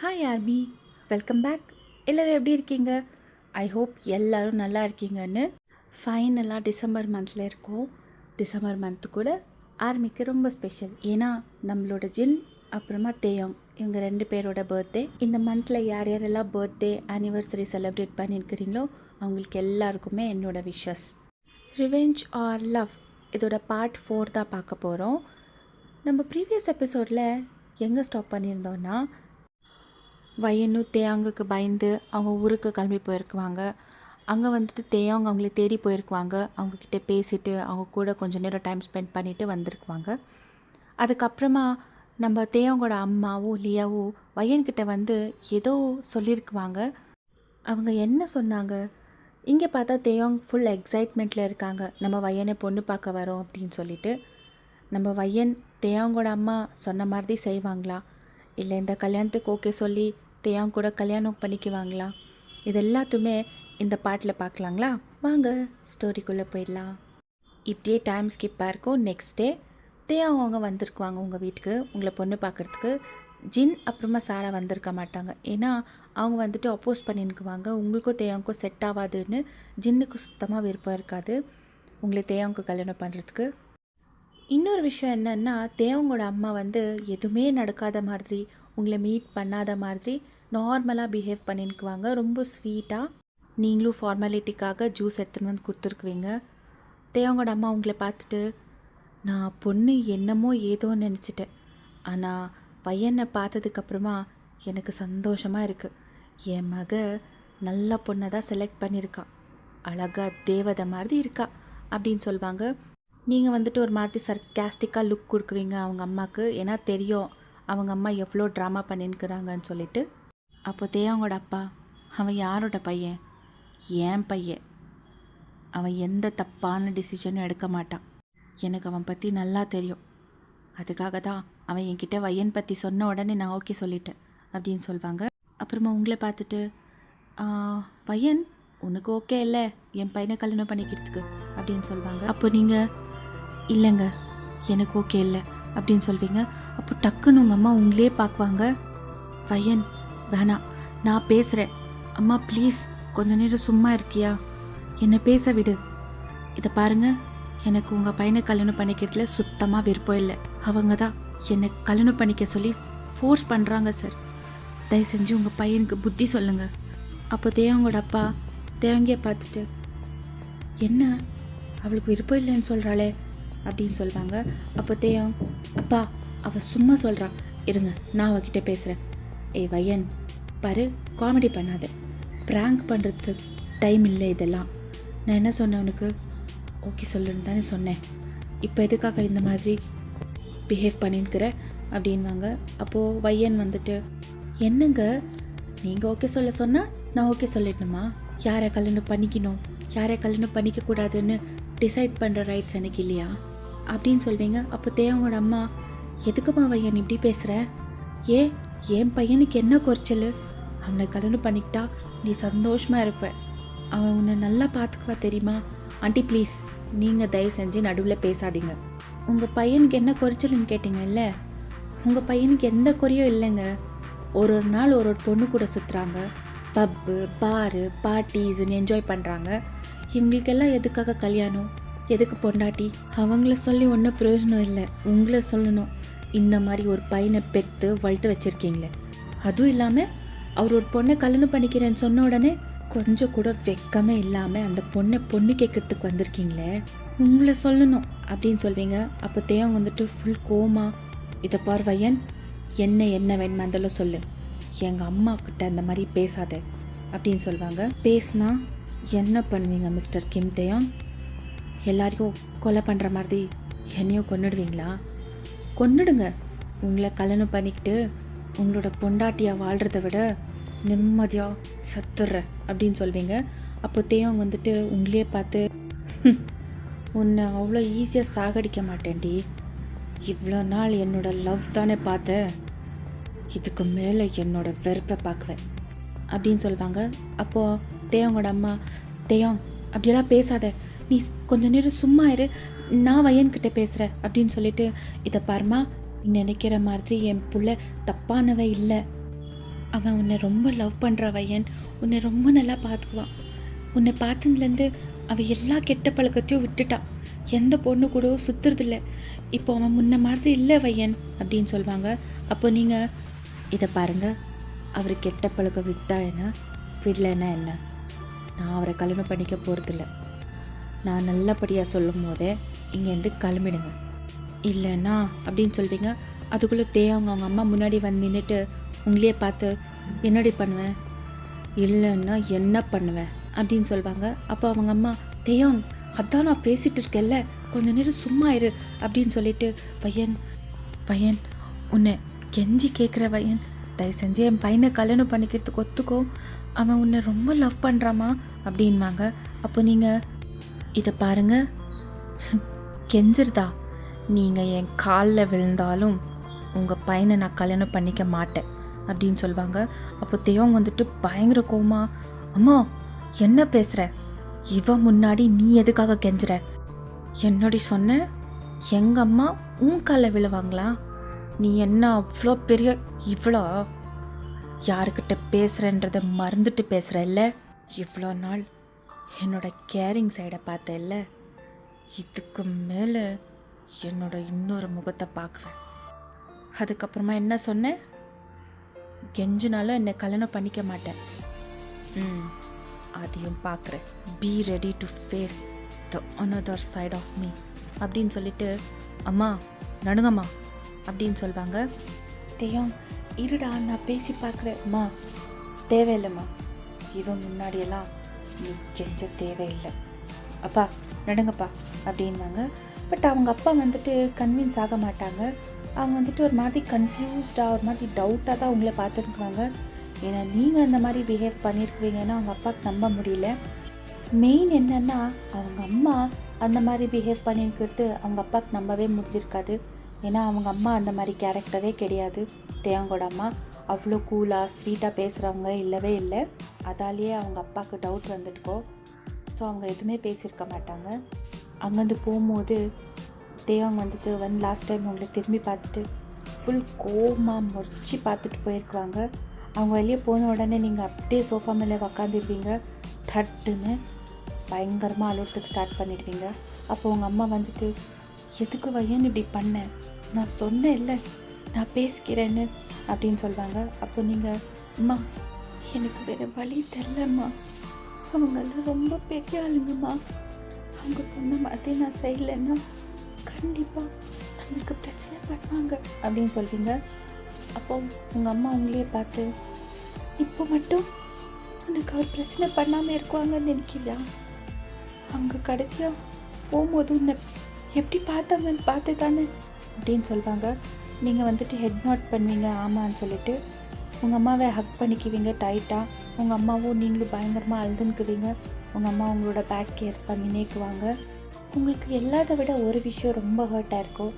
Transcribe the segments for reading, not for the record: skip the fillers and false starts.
Hi army, welcome back. எல்லோரும் எப்படி இருக்கீங்க? ஐ ஹோப் எல்லோரும் நல்லா இருக்கீங்கன்னு. ஃபைனலாக டிசம்பர் மந்தில் இருக்கோம். டிசம்பர் மந்த்து கூட ஆர்மிக்கு ரொம்ப ஸ்பெஷல். ஏன்னா நம்மளோட ஜின் அப்புறமா தேயோங் இவங்க 2 பேரோட பர்த்டே. இந்த மந்தில் யார் யாரெல்லாம் பர்த்டே ஆனிவர்சரி செலிப்ரேட் பண்ணியிருக்கிறீங்களோ அவங்களுக்கு எல்லாருக்குமே என்னோடய விஷஸ். ரிவெஞ்ச் ஆர் லவ் இதோட பார்ட் 4 தான் பார்க்க போகிறோம். நம்ம ப்ரீவியஸ் எபிசோடில் எங்கே ஸ்டாப் பண்ணியிருந்தோன்னா, வயனு தேயாங்குக்கு பயந்து அவங்க ஊருக்கு கிளம்பி போயிருக்குவாங்க. அங்கே வந்துட்டு தேயாங் அவங்கள தேடி போயிருக்குவாங்க. அவங்கக்கிட்ட பேசிவிட்டு அவங்க கூட கொஞ்சம் நேரம் டைம் ஸ்பெண்ட் பண்ணிவிட்டு வந்திருக்குவாங்க. அதுக்கப்புறமா நம்ம தேயாங்கோட அம்மாவும் லியாவும் வயன்கிட்ட வந்து ஏதோ சொல்லியிருக்குவாங்க. அவங்க என்ன சொன்னாங்க? இங்கே பார்த்தா தேயாங் ஃபுல் எக்ஸைட்மெண்ட்டில் இருக்காங்க. நம்ம வயனை பொண்ணு பார்க்க வரோம் அப்படின்னு சொல்லிட்டு. நம்ம வயன் தேயாங்கோட அம்மா சொன்ன மாதிரி செய்வாங்களா, இல்லை இந்த கல்யாணத்துக்கு ஓகே சொல்லி தேயாங் கூட கல்யாணம் பண்ணிக்குவாங்களா? இது எல்லாத்துமே இந்த பாட்டில் பார்க்கலாங்களா? வாங்க ஸ்டோரிக்குள்ளே போயிடலாம். இப்படியே டைம் ஸ்கிப்பாக இருக்கும். நெக்ஸ்ட் டே தேயாங் அவங்க வந்திருக்குவாங்க உங்கள் வீட்டுக்கு உங்களை பொண்ணு பார்க்குறதுக்கு. ஜின் அப்புறமா சாரா வந்திருக்க மாட்டாங்க. ஏன்னா அவங்க வந்துட்டு அப்போஸ் பண்ணிக்குவாங்க. உங்களுக்கும் தேயாங்க்கும் செட் ஆகாதுன்னு ஜின்னுக்கு சுத்தமாக விருப்பம் இருக்காது உங்களை தேயாங்க்கு கல்யாணம் பண்ணுறதுக்கு. இன்னொரு விஷயம் என்னென்னா, தேவங்களோட அம்மா வந்து எதுவுமே நடக்காத மாதிரி உங்களை மீட் பண்ணாத மாதிரி நார்மலாக பிஹேவ் பண்ணிக்குவாங்க. ரொம்ப ஸ்வீட்டாக. நீங்களும் ஃபார்மாலிட்டிக்காக ஜூஸ் எடுத்துன்னு வந்து கொடுத்துருக்குவீங்க. தேவங்களோட அம்மா உங்களை பார்த்துட்டு, நான் பொண்ணு என்னமோ ஏதோ நினச்சிட்டேன், ஆனால் பையனை பார்த்ததுக்கப்புறமா எனக்கு சந்தோஷமாக இருக்குது. என் மக நல்ல பொண்ணை தான் செலக்ட் பண்ணியிருக்கா, அழகாக தேவதை மாதிரி இருக்கா அப்படின்னு சொல்லுவாங்க. நீங்கள் வந்துட்டு ஒரு மாதிரி சர்க்காஸ்டிக்காக லுக் கொடுக்குவீங்க அவங்க அம்மாவுக்கு. ஏன்னா தெரியும் அவங்க அம்மா எவ்வளோ ட்ராமா பண்ணின்னுக்குறாங்கன்னு சொல்லிட்டு. அப்போ தேயாங்கோட அப்பா, அவன் யாரோட பையன்? ஏன் பையன். அவன் எந்த தப்பான டிசிஷனும் எடுக்க மாட்டான். எனக்கு அவன் பற்றி நல்லா தெரியும். அதுக்காக தான் அவன் என்கிட்ட வயன் பற்றி சொன்ன உடனே நான் ஓகே சொல்லிட்டேன் அப்படின்னு சொல்லுவாங்க. அப்புறமா உங்களை பார்த்துட்டு, பையன் உனக்கு ஓகே இல்லை என் பையனை கல்யாணம் பண்ணிக்கிறதுக்கு அப்படின்னு சொல்லுவாங்க. அப்போ நீங்கள், இல்லைங்க எனக்கு ஓகே இல்லை அப்படின்னு சொல்வீங்க. அப்போ டக்குன்னு உங்கள் அம்மா உங்களே பார்க்குவாங்க. பையன் வேணாம், நான் பேசுகிறேன். அம்மா ப்ளீஸ் கொஞ்ச நேரம் சும்மா இருக்கியா, என்னை பேச விடு. இதை பாருங்கள், எனக்கு உங்கள் பையனை கல்யாணம் பண்ணிக்கிறதுல சுத்தமாக விருப்பம் இல்லை. அவங்க தான் என்னை கல்யாணம் பண்ணிக்க சொல்லி ஃபோர்ஸ் பண்ணுறாங்க சார். தயவு செஞ்சு உங்கள் பையனுக்கு புத்தி சொல்லுங்கள். அப்போ தேவங்களோட அப்பா தேவங்கியை பார்த்துட்டு, என்ன அவளுக்கு விருப்பம் இல்லைன்னு சொல்கிறாளே அப்படின்னு சொல்லுவாங்க. அப்போ தேயம், அப்பா அவள் சும்மா சொல்கிறா, இருங்க நான் அவகிட்ட பேசுகிறேன். வயன் பாரு, காமெடி பண்ணாத, ப்ராங்க் பண்ணுறதுக்கு டைம் இல்லை இதெல்லாம். நான் என்ன சொன்னேன் உனக்கு? ஓகே சொல்லுன்னு தானே சொன்னேன். இப்போ எதுக்காக இந்த மாதிரி பிஹேவ் பண்ணின்னுக்கிற அப்படின்வாங்க. அப்போது வயன் வந்துட்டு, என்னங்க நீங்கள் ஓகே சொல்ல சொன்னால் நான் ஓகே சொல்லிடணுமா? யாரை கல்யாணம் பண்ணிக்கணும் யாரை கல்யாணம் பண்ணிக்கக்கூடாதுன்னு டிசைட் பண்ணுற ரைட்ஸ் எனக்கு இல்லையா அப்படின்னு சொல்வீங்க. அப்போ தேவங்களோட அம்மா, எதுக்குமா வயன் இப்படி பேசுகிற? என் பையனுக்கு என்ன குறைச்சல்? அவனை கல்யாணம் பண்ணிக்கிட்டா நீ சந்தோஷமாக இருப்ப, அவன் உன்னை நல்லா பார்த்துக்குவா தெரியுமா? ஆண்டி ப்ளீஸ் நீங்கள் தயவு செஞ்சு நடுவில் பேசாதீங்க. உங்கள் பையனுக்கு என்ன குறைச்சல்னு கேட்டிங்க இல்லை? உங்கள் பையனுக்கு எந்த குறையும் இல்லைங்க. ஒரு நாள் ஒரு பொண்ணு கூட சுற்றுறாங்க, பப்பு பாரு பார்ட்டிஸ்ன்னு என்ஜாய் பண்ணுறாங்க. இவங்களுக்கெல்லாம் எதுக்காக கல்யாணம், எதுக்கு பொண்டாட்டி? அவங்கள சொல்லி ஒன்றும் பிரயோஜனம் இல்லை, உங்களை சொல்லணும். இந்த மாதிரி ஒரு பையனை பெற்று வளர்த்து வச்சுருக்கீங்களே, அதுவும் இல்லாமல் அவர் ஒரு பொண்ணை கல்யாணம் பண்ணிக்கிறேன்னு சொன்ன உடனே கொஞ்சம் கூட வெக்கமே இல்லாமல் அந்த பொண்ணு கேட்கறதுக்கு வந்திருக்கீங்களே, உங்களை சொல்லணும் அப்படின்னு சொல்வீங்க. அப்போ தேவங்க வந்துட்டு ஃபுல் கோமா, இதை பார் வயன், என்ன வேணுமா இருந்தாலும் சொல்லு, எங்கள் அம்மா கிட்ட அந்த மாதிரி பேசாத அப்படின்னு சொல்லுவாங்க. பேசினா என்ன பண்ணுவீங்க மிஸ்டர் கிம் தேயாங்? எல்லாரையும் கொலை பண்ணுற மாதிரி என்னையும் கொன்னுடுவீங்களா? கொன்னுடுங்க. உங்களை கல்யாணம் பண்ணிக்கிட்டு உங்களோட பொண்டாட்டியாக வாழ்கிறத விட நிம்மதியாக சத்துடுற அப்படின்னு சொல்வீங்க. அப்போ தேவங்க வந்துட்டு உங்களே பார்த்து, உன்னை அவ்வளோ ஈஸியாக சாகடிக்க மாட்டேன்டி, இவ்வளோ நாள் என்னோட லவ் தானே பார்த்த, இதுக்கு மேலே என்னோட வெறுப்பை பார்க்குவேன் அப்படின்னு சொல்லுவாங்க. அப்போது தேவங்களோட அம்மா, தேவம் அப்படியெல்லாம் பேசாத, நீ கொஞ்ச நேரம் சும்மா இரு, நான் வயன்கிட்ட பேசுகிறேன் அப்படின்னு சொல்லிட்டு, இதை பாருமா நீ நினைக்கிற மாதிரி என் புள்ள தப்பானவ இல்லை. அவன் உன்னை ரொம்ப லவ் பண்ணுற வையன், உன்னை ரொம்ப நல்லா பார்த்துக்குவான். உன்னை பார்த்ததுலேருந்து அவன் எல்லா கெட்ட பழக்கத்தையும் விட்டுட்டான். எந்த பொண்ணு கூட சுற்றுறதில்ல. இப்போ அவன் முன்ன மாதிரி இல்லை வையன் அப்படின்னு சொல்லுவாங்க. அப்போ நீங்கள் இதை பாருங்கள், அவர் கெட்ட பழக்கம் விட்டா என்ன, விடலைன்னா என்ன, நான் அவரை கல்யாணம் பண்ணிக்க போகிறதில்ல. நான் நல்லபடியாக சொல்லும் போதே இங்கேருந்து கிளம்பிடுங்க. இல்லைன்னா அப்படின்னு சொல்வீங்க. அதுக்குள்ளே அவங்க அம்மா முன்னாடி வந்து நின்றுட்டு உங்களையே பார்த்து என்னடி பண்ணுவேன், இல்லைன்னா என்ன பண்ணுவேன் அப்படின்னு சொல்லுவாங்க. அப்போ அவங்க அம்மா தேயாங் அதான் நான் பேசிகிட்டு இருக்கேன்ல, கொஞ்ச நேரம் சும்மா இரு அப்படின்னு சொல்லிட்டு பையன் உன்னை கெஞ்சி கேட்குற பையன், தயவு செஞ்சு என் பையனை கல்யாணம் பண்ணிக்கிறதுக்கு ஒத்துக்கோ, அவன் உன்னை ரொம்ப லவ் பண்ணுறாமா அப்படின்வாங்க. அப்போ நீங்கள் இதை பாருங்கள், கெஞ்சிருதா, நீங்கள் என் காலில் விழுந்தாலும் உங்கள் பையனை நான் கல்யாணம் பண்ணிக்க மாட்டேன் அப்படின்னு சொல்லுவாங்க. அப்போ தேவங்க வந்துட்டு பயங்கர கோமா, அம்மா என்ன பேசுகிற, இவன் முன்னாடி நீ எதுக்காக கெஞ்சுற, என்னடி சொன்ன, எங்கள் அம்மா உன் காலில் விழுவாங்களா, நீ என்ன அவ்வளோ பெரிய இவ்வளோ யாருக்கிட்ட பேசுகிறன்றதை மறந்துட்டு பேசுகிற இல்லை, இவ்வளோ நாள் என்னோட கேரிங் சைடை பார்த்த இல்லை, இதுக்கு மேலே என்னோட இன்னொரு முகத்தை பார்க்குவேன். அதுக்கப்புறமா என்ன சொன்னேன், கெஞ்சினாலும் என்னை கல்யாணம் பண்ணிக்க மாட்டேன், அதையும் பார்க்குறேன், be ready to face the another side of me அப்படின்னு சொல்லிட்டு அம்மா நடுங்கம்மா அப்படின்னு சொல்லுவாங்க. தேயம் இருடா நான் பேசி பார்க்குறேன், அம்மா தேவையில்லைம்மா, இவன் முன்னாடியெல்லாம் நீ கெஞ்ச தேவையில்லை, அப்பா நடுங்கப்பா அப்படின்வாங்க. பட் அவங்க அப்பா வந்துட்டு கன்வின்ஸ் ஆக மாட்டாங்க. அவங்க வந்துட்டு ஒரு மாதிரி கன்ஃபியூஸ்டாக ஒரு மாதிரி டவுட்டாக தான் அவங்கள பார்த்துருக்குறாங்க. ஏன்னா நீங்கள் அந்த மாதிரி பிஹேவ் பண்ணியிருக்குவீங்கன்னா அவங்க அப்பாவுக்கு நம்ப முடியல. மெயின் என்னென்னா அவங்க அம்மா அந்த மாதிரி பிஹேவ் பண்ணியிருக்கிறது அவங்க அப்பாவுக்கு நம்பவே முடிஞ்சிருக்காது. ஏன்னா அவங்க அம்மா அந்த மாதிரி கேரக்டரே கிடையாது. தேவங்கோட அம்மா அவ்வளோ கூலாக ஸ்வீட்டாக பேசுகிறவங்க இல்லவே இல்லை. அதாலேயே அவங்க அப்பாவுக்கு டவுட் வந்துட்டுக்கோ. ஸோ அவங்க எதுவுமே பேசியிருக்க மாட்டாங்க. அங்கேருந்து போகும்போது தேவங்க வந்துட்டு லாஸ்ட் டைம் அவங்கள திரும்பி பார்த்துட்டு ஃபுல் கோவமாக முறிச்சு பார்த்துட்டு போயிருக்குவாங்க. அவங்க வெளியே போன உடனே நீங்கள் அப்படியே சோஃபா மேலே உக்காந்துருவீங்க, தட்டுன்னு பயங்கரமாக அழுறதுக்கு ஸ்டார்ட் பண்ணிடுவீங்க. அப்போ உங்கள் அம்மா வந்துட்டு எதுக்கு வையன் இப்படி பண்ணேன், நான் சொன்னேன் இல்லை நான் பேசிக்கிறேன்னு அப்படின்னு சொல்லுவாங்க. அப்போ நீங்கள் அம்மா எனக்கு வேறு வழி தெரிலம்மா, அவங்கெல்லாம் ரொம்ப பெரிய ஆளுங்கம்மா, அவங்க சொன்ன மாதிரி நான் செய்யலைன்னா கண்டிப்பாக நம்மளுக்கு பிரச்சனை பண்ணுவாங்க அப்படின்னு சொல்வீங்க. அப்போ உங்கள் அம்மா உங்களையே பார்த்து இப்போ மட்டும் உனக்கு அவர் பிரச்சனை பண்ணாமல் இருக்குவாங்கன்னு நினைக்கிறியா, அவங்க கடைசியாக போகும்போது உன்னை எப்படி பார்த்தாங்கன்னு பார்த்து தானே அப்படின்னு சொல்லுவாங்க. நீங்கள் வந்துட்டு ஹெட் நோட் பண்ணுவீங்க ஆமான்னு சொல்லிட்டு உங்கள் அம்மாவை ஹக் பண்ணிக்குவீங்க டைட்டாக. உங்கள் அம்மாவும் நீங்களும் பயங்கரமாக அழுதுன்னுக்குவீங்க. உங்கள் அம்மா உங்களோட பேக் கேர்ஸ் பண்ணி நேக்குவாங்க. உங்களுக்கு எல்லாத்த விட ஒரு விஷயம் ரொம்ப ஹர்ட்டாக இருக்கும்,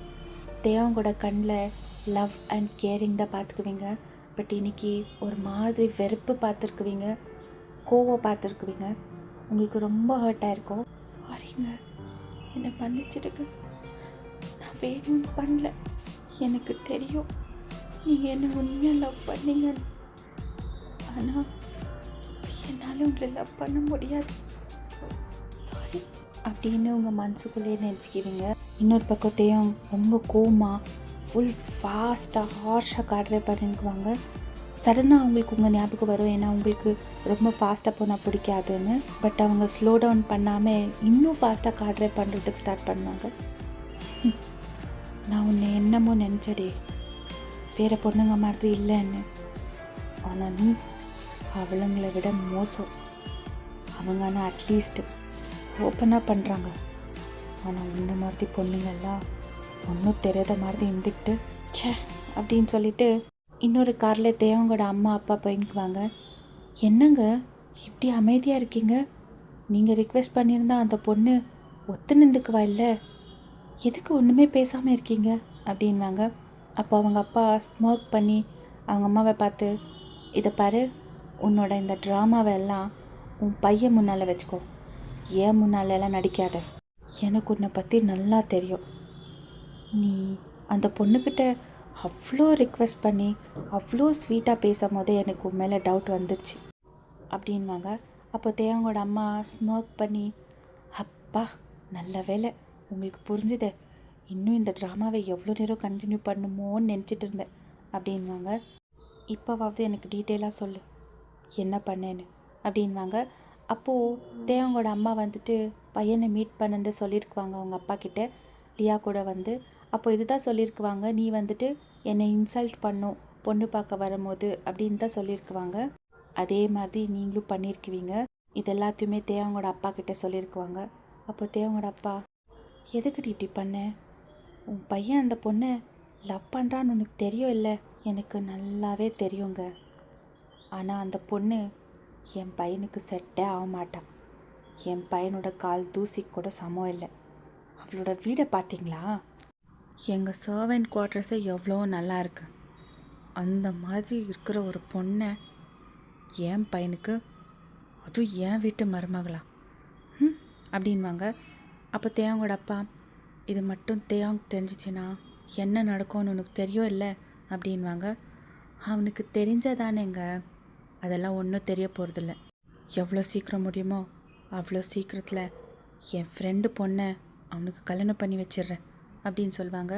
தேவங்கூட கண்ணில் லவ் அண்ட் கேரிங் தான் பார்த்துக்குவீங்க. பட் இன்றைக்கி ஒரு மாதிரி வெறுப்பு பார்த்துருக்குவீங்க, கோவம் பார்த்துருக்குவீங்க. உங்களுக்கு ரொம்ப ஹர்ட்டாக இருக்கும். சாரிங்க, என்னை மன்னிச்சிடுங்க, நான் வேணும்னு பண்ணல, எனக்கு தெரியும் நீங்கள் என்ன உண்மையாக லவ் பண்ணீங்கன்னு, ஆனால் என்னால் உங்களை லவ் பண்ண முடியாது, சாரி அப்படின்னு உங்கள் மனசுக்குள்ளேயே நினச்சிக்குவீங்க. இன்னொரு பக்கத்தையும் ரொம்ப கோவமாக ஃபுல் ஃபாஸ்ட்டாக ஹார்ஷாக கார்ட்ரே பண்ணிக்குவாங்க. சடனாக அவங்களுக்கு உங்கள் ஞாபகம் வரும், ஏன்னா உங்களுக்கு ரொம்ப ஃபாஸ்ட்டாக போனால் பிடிக்காதுன்னு. பட் அவங்க ஸ்லோ டவுன் பண்ணாமல் இன்னும் ஃபாஸ்ட்டாக கார்ட்ரே பண்ணுறதுக்கு ஸ்டார்ட் பண்ணுவாங்க. நான் உன்னை என்னமோ நினச்சடே, வேறு பொண்ணுங்க மாதிரி இல்லைன்னு, ஆனால் நீ அவளுங்களை விட மோசம். அவங்க ஆனால் அட்லீஸ்ட்டு ஓப்பனாக பண்ணுறாங்க, ஆனால் உன்ன மாதிரி பொண்ணுங்கள்லாம் ஒன்றும் தெரியாத மாதிரி இருந்துக்கிட்டு ச்சே அப்படின்னு சொல்லிட்டு இன்னொரு காரில் தேவங்கோட அம்மா அப்பா போய்க்குவாங்க. என்னங்க இப்படி அமைதியாக இருக்கீங்க, நீங்கள் ரிக்வெஸ்ட் பண்ணியிருந்தா அந்த பொண்ணு ஒத்து நின்றுக்குவா, இல்லை எதுக்கு ஒன்றுமே பேசாமல் இருக்கீங்க அப்படின்வாங்க. அப்போ அவங்க அப்பா ஸ்மோக் பண்ணி அவங்க அம்மாவை பார்த்து, இதை பாரு, உன்னோட இந்த ட்ராமாவை எல்லாம் உன் பையன் முன்னால் வச்சுக்கோ, ஏன் முன்னாலெல்லாம் நடிக்காத, எனக்கு உன்னை பற்றி நல்லா தெரியும், நீ அந்த பொண்ணுக்கிட்ட அவ்வளோ ரிக்வெஸ்ட் பண்ணி அவ்வளோ ஸ்வீட்டாக பேசும் போதே எனக்கு உன் மேலே டவுட் வந்துருச்சு அப்படின்வாங்க. அப்போ தேவங்கோட அம்மா ஸ்மோக் பண்ணி, அப்பா நல்ல வேலை உங்களுக்கு புரிஞ்சுதே, இன்னும் இந்த ட்ராமாவை எவ்வளோ நேரம் கண்டினியூ பண்ணுமோன்னு நினச்சிட்டு இருந்தேன் அப்படின்வாங்க. இப்போவாவது எனக்கு டீட்டெயிலாக சொல்லு என்ன பண்ணேன்னு அப்படின்வாங்க. அப்போது தேவங்கோட அம்மா வந்துட்டு பையனை மீட் பண்ணுன்னு சொல்லியிருக்குவாங்க அவங்க அப்பா கிட்ட, லியா கூட வந்து. அப்போ இதுதான் சொல்லியிருக்குவாங்க, நீ வந்துட்டு என்னை இன்சல்ட் பண்ணும் பொண்ணு பார்க்க வரும்போது அப்படின்னு தான் சொல்லியிருக்குவாங்க. அதே மாதிரி நீங்களும் பண்ணியிருக்குவீங்க. இது எல்லாத்தையுமே தேவங்கோட அப்பா கிட்ட சொல்லியிருக்குவாங்க. அப்போ தேவங்கோட அப்பா, எதுக்கிட்ட இப்படி பண்ண? உன் பையன் அந்த பொண்ணை லவ் பண்ணுறான்னு உனக்கு தெரியும் இல்லை? எனக்கு நல்லாவே தெரியுங்க. ஆனால் அந்த பொண்ணு என் பையனுக்கு செட்டே ஆக மாட்டான். என் பையனோட கால் தூசி கூட சமம் இல்லை. அவளோட வீடை பார்த்தீங்களா? எங்கள் சர்வெண்ட் குவார்ட்டர்ஸே எவ்வளோ நல்லா இருக்கு. அந்த மாதிரி இருக்கிற ஒரு பொண்ணை என் பையனுக்கு, அதுவும் என் வீட்டு மருமகளா அப்படின்வாங்க. அப்போ தேவங்கோட அப்பா, இது மட்டும் தேவங்க தெரிஞ்சிச்சுன்னா என்ன நடக்கும்னு உனக்கு தெரியும் இல்லை அப்படின்வாங்க. அவனுக்கு தெரிஞ்சதானேங்க, அதெல்லாம் ஒன்றும் தெரிய போகிறதில்ல. எவ்வளோ சீக்கிரம் முடியுமோ அவ்வளோ சீக்கிரத்தில் என் ஃப்ரெண்டு பொண்ணை அவனுக்கு கல்யாணம் பண்ணி வச்சிடுறேன் அப்படின்னு சொல்லுவாங்க.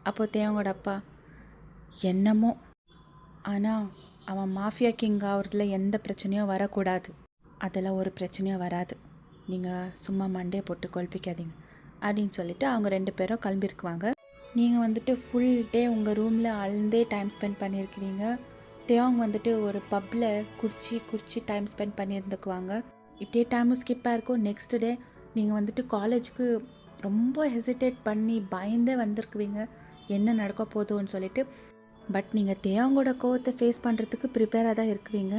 அப்போ தேவங்கோட அப்பா, என்னமோ ஆனால் அவன் மாஃபியா கிங் ஆகிறதுல எந்த பிரச்சனையும் வரக்கூடாது. அதெல்லாம் ஒரு பிரச்சனையும் வராது. நீங்கள் சும்மா மண்டே போட்டு குழப்பிக்காதீங்க அப்படின்னு சொல்லிவிட்டு அவங்க 2 பேரும் கிளம்பியிருக்குவாங்க. நீங்கள் வந்துட்டு ஃபுல் டே உங்கள் ரூமில் அழுந்தே டைம் ஸ்பெண்ட் பண்ணியிருக்குவீங்க. தேவங்க வந்துட்டு ஒரு பப்பில் குடிச்சு டைம் ஸ்பெண்ட் பண்ணியிருந்துக்குவாங்க. இப்படியே டைமும் ஸ்கிப்பாக இருக்கும். நெக்ஸ்ட் டே நீங்கள் வந்துட்டு காலேஜுக்கு ரொம்ப ஹெசிடேட் பண்ணி பயந்தே வந்திருக்குவீங்க, என்ன நடக்க போதும்னு சொல்லிட்டு. பட் நீங்கள் தேவங்கோட கோவத்தை ஃபேஸ் பண்ணுறதுக்கு ப்ரிப்பேராக தான் இருக்குவீங்க.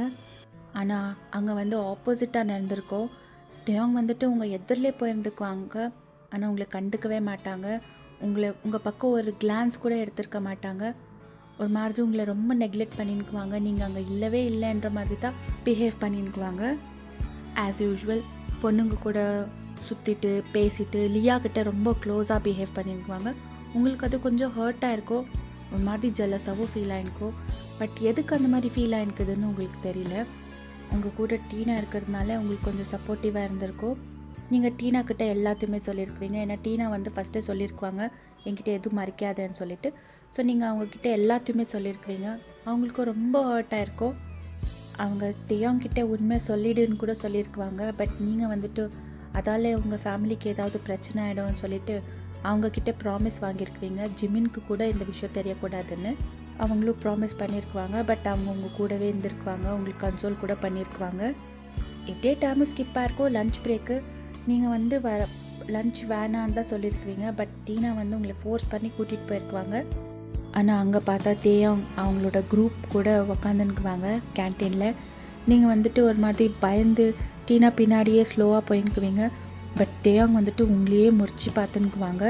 ஆனால் அங்கே வந்து ஆப்போசிட்டாக நடந்திருக்கோம். தேவங்க வந்துட்டு உங்கள் எதிரிலே போயிருந்துக்குவாங்க, ஆனால் உங்களை கண்டுக்கவே மாட்டாங்க. உங்கள் பக்கம் ஒரு கிளான்ஸ் கூட எடுத்திருக்க மாட்டாங்க. ஒரு மாதிரி உங்களை ரொம்ப நெக்லெக்ட் பண்ணிக்குவாங்க. நீங்கள் அங்கே இல்லவே இல்லைன்ற மாதிரி தான் பிஹேவ் பண்ணிக்குவாங்க. ஆஸ் யூஷுவல் பொண்ணுங்க கூட சுற்றிட்டு பேசிட்டு லியா கிட்ட ரொம்ப க்ளோஸாக பிஹேவ் பண்ணிக்குவாங்க. உங்களுக்கு அது கொஞ்சம் ஹர்ட்டாக இருக்கும், ஒரு மாதிரி ஜெலஸாகவும் ஃபீல் ஆகிருக்கும். பட் எதுக்கு அந்த மாதிரி ஃபீல் ஆகிருக்குதுன்னு உங்களுக்கு தெரியல. உங்கள் கூட டீனா இருக்கிறதுனால உங்களுக்கு கொஞ்சம் சப்போர்ட்டிவாக இருந்திருக்கும். நீங்கள் டீனா கிட்ட எல்லாத்தையுமே சொல்லியிருக்குவீங்க. ஏன்னா டீனா வந்து ஃபஸ்ட்டே சொல்லியிருக்குவாங்க என்கிட்ட எதுவும் மறைக்காதேன்னு சொல்லிட்டு. ஸோ நீங்கள் அவங்கக்கிட்ட எல்லாத்தையுமே சொல்லியிருக்குவீங்க. அவங்களுக்கும் ரொம்ப ஹர்ட்டாக இருக்கும். அவங்க தேவங்கிட்ட உண்மை சொல்லிடுன்னு கூட சொல்லியிருக்குவாங்க. பட் நீங்கள் வந்துட்டு அதால் உங்கள் ஃபேமிலிக்கு ஏதாவது பிரச்சனை ஆகிடும்னு சொல்லிட்டு அவங்கக்கிட்ட ப்ராமிஸ் வாங்கியிருக்குவீங்க, ஜிமினுக்கு கூட இந்த விஷயம் தெரியக்கூடாதுன்னு. அவங்களும் ப்ராமிஸ் பண்ணியிருக்குவாங்க. பட் அவங்க உங்கள் கூடவே இருந்திருக்குவாங்க, உங்களுக்கு கன்சோல் கூட பண்ணியிருக்குவாங்க. இப்படியே டைமு ஸ்கிப்பாக இருக்கும். லன்ச் பிரேக்கு நீங்கள் வந்து லன்ச் வேணான்னு தான் சொல்லியிருக்குவீங்க. பட் டீனா வந்து உங்களை ஃபோர்ஸ் பண்ணி கூட்டிகிட்டு போயிருக்குவாங்க. ஆனால் அங்கே பார்த்தா தேவங் அவங்களோட குரூப் கூட உக்காந்துக்குவாங்க கேன்டீனில். நீங்கள் வந்துட்டு ஒரு மாதிரி பயந்து டீனா பின்னாடியே ஸ்லோவாக போயிருக்குவீங்க. பட் தேவங் வந்துட்டு உங்களையே முறிச்சு பார்த்துக்குவாங்க.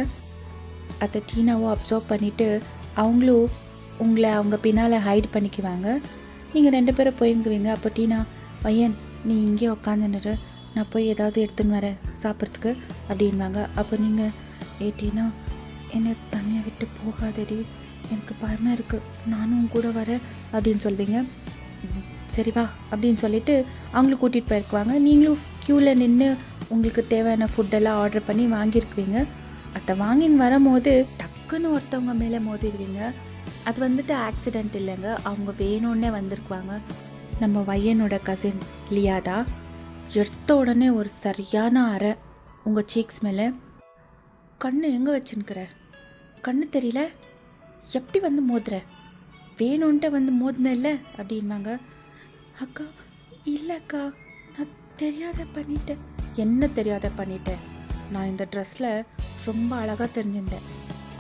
அதை டீனாவோ அப்சர்வ் பண்ணிவிட்டு அவங்களும் உங்களை அவங்க பின்னால் ஹைட் பண்ணிக்குவாங்க. நீங்கள் 2 பேரும் போயிருக்குவீங்க. அப்போ டீனா, பையன் நீ இங்கே உக்காந்துன்னு, நான் போய் ஏதாவது எடுத்துன்னு வரேன் சாப்பிட்றதுக்கு அப்படின்வாங்க. அப்போ நீங்கள், டீனா என்னை தனியாக விட்டு போகாதடி, எனக்கு பயமாக இருக்குது, நானும் கூட வரேன் அப்படின்னு சொல்வீங்க. சரி வா அப்படின்னு சொல்லிவிட்டு அவங்களும் கூட்டிகிட்டு போயிருக்குவாங்க. நீங்களும் க்யூவில் நின்று உங்களுக்கு தேவையான ஃபுட்டெல்லாம் ஆர்டர் பண்ணி வாங்கியிருக்குவீங்க. அதை வாங்கின்னு வரும்போது டக்குன்னு ஒருத்தவங்க மேலே மோதிடுவீங்க. அது வந்துட்டு ஆக்சிடெண்ட் இல்லைங்க, அவங்க வேணும்னே வந்திருக்குவாங்க. நம்ம பையனோட கசின் லியாதா. எடுத்த உடனே ஒரு சரியான அறை உங்கள் சீக்ஸ் மேலே. கண்ணு எங்கே வச்சுன்னுக்கிற, கண்ணு தெரியல, எப்படி வந்து மோதுற, வேணும்ன்ட்டு வந்து மோதினில்ல அப்படின்வாங்க. அக்கா இல்லைக்கா, நான் தெரியாத பண்ணிட்டேன். என்ன தெரியாத பண்ணிட்டேன்? நான் இந்த ட்ரெஸ்ஸில் ரொம்ப அழகாக தெரிஞ்சிருந்தேன்,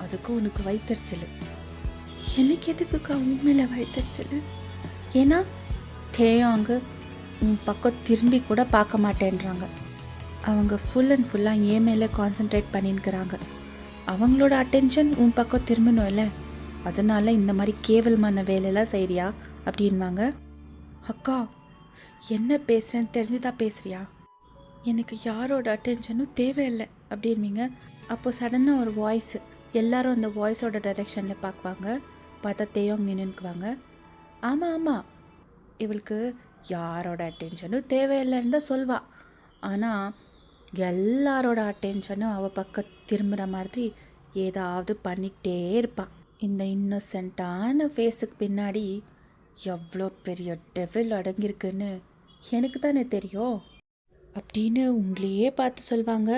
அதுக்கு உனக்கு வயிற்றுச்சல். எனக்கு எதுக்குக்கா உண்மையில் வயிற்றுச்சல்? ஏன்னா தேவாங்க உன் பக்கம் திரும்பி கூட பார்க்க மாட்டேன்றாங்க. அவங்க ஃபுல் அண்ட் ஃபுல்லாக என் மேலே கான்சென்ட்ரேட் பண்ணின்னுக்கிறாங்க. அவங்களோட அட்டென்ஷன் உன் பக்கம் திரும்பணும் இல்லை, அதனால் இந்த மாதிரி கேவலமான வேலையெல்லாம் செய்கிறியா அப்படின்வாங்க. அக்கா என்ன பேசுகிறேன்னு தெரிஞ்சுதான் பேசுகிறியா? எனக்கு யாரோட அட்டென்ஷனும் தேவையில்லை அப்படின்வீங்க. அப்போது சடனாக ஒரு வாய்ஸு, எல்லாரும் அந்த வாய்ஸோட டைரெக்ஷனில் பார்க்குவாங்க. பார்த்தா தேயோங் நின்றுக்குவாங்க. ஆமாம் ஆமாம், இவளுக்கு யாரோட அட்டென்ஷனும் தேவையில்லைன்னு தான் சொல்வா. ஆனால் எல்லாரோட அட்டென்ஷனும் அவள் பக்கம் திரும்புகிற மாதிரி ஏதாவது பண்ணிக்கிட்டே இருப்பாள். இந்த இன்னொசென்ட்டான ஃபேஸுக்கு பின்னாடி எவ்வளோ பெரிய டெவில் அடங்கியிருக்குன்னு எனக்கு தானே தெரியும் அப்படின்னு உங்களையே பார்த்து சொல்லுவாங்க.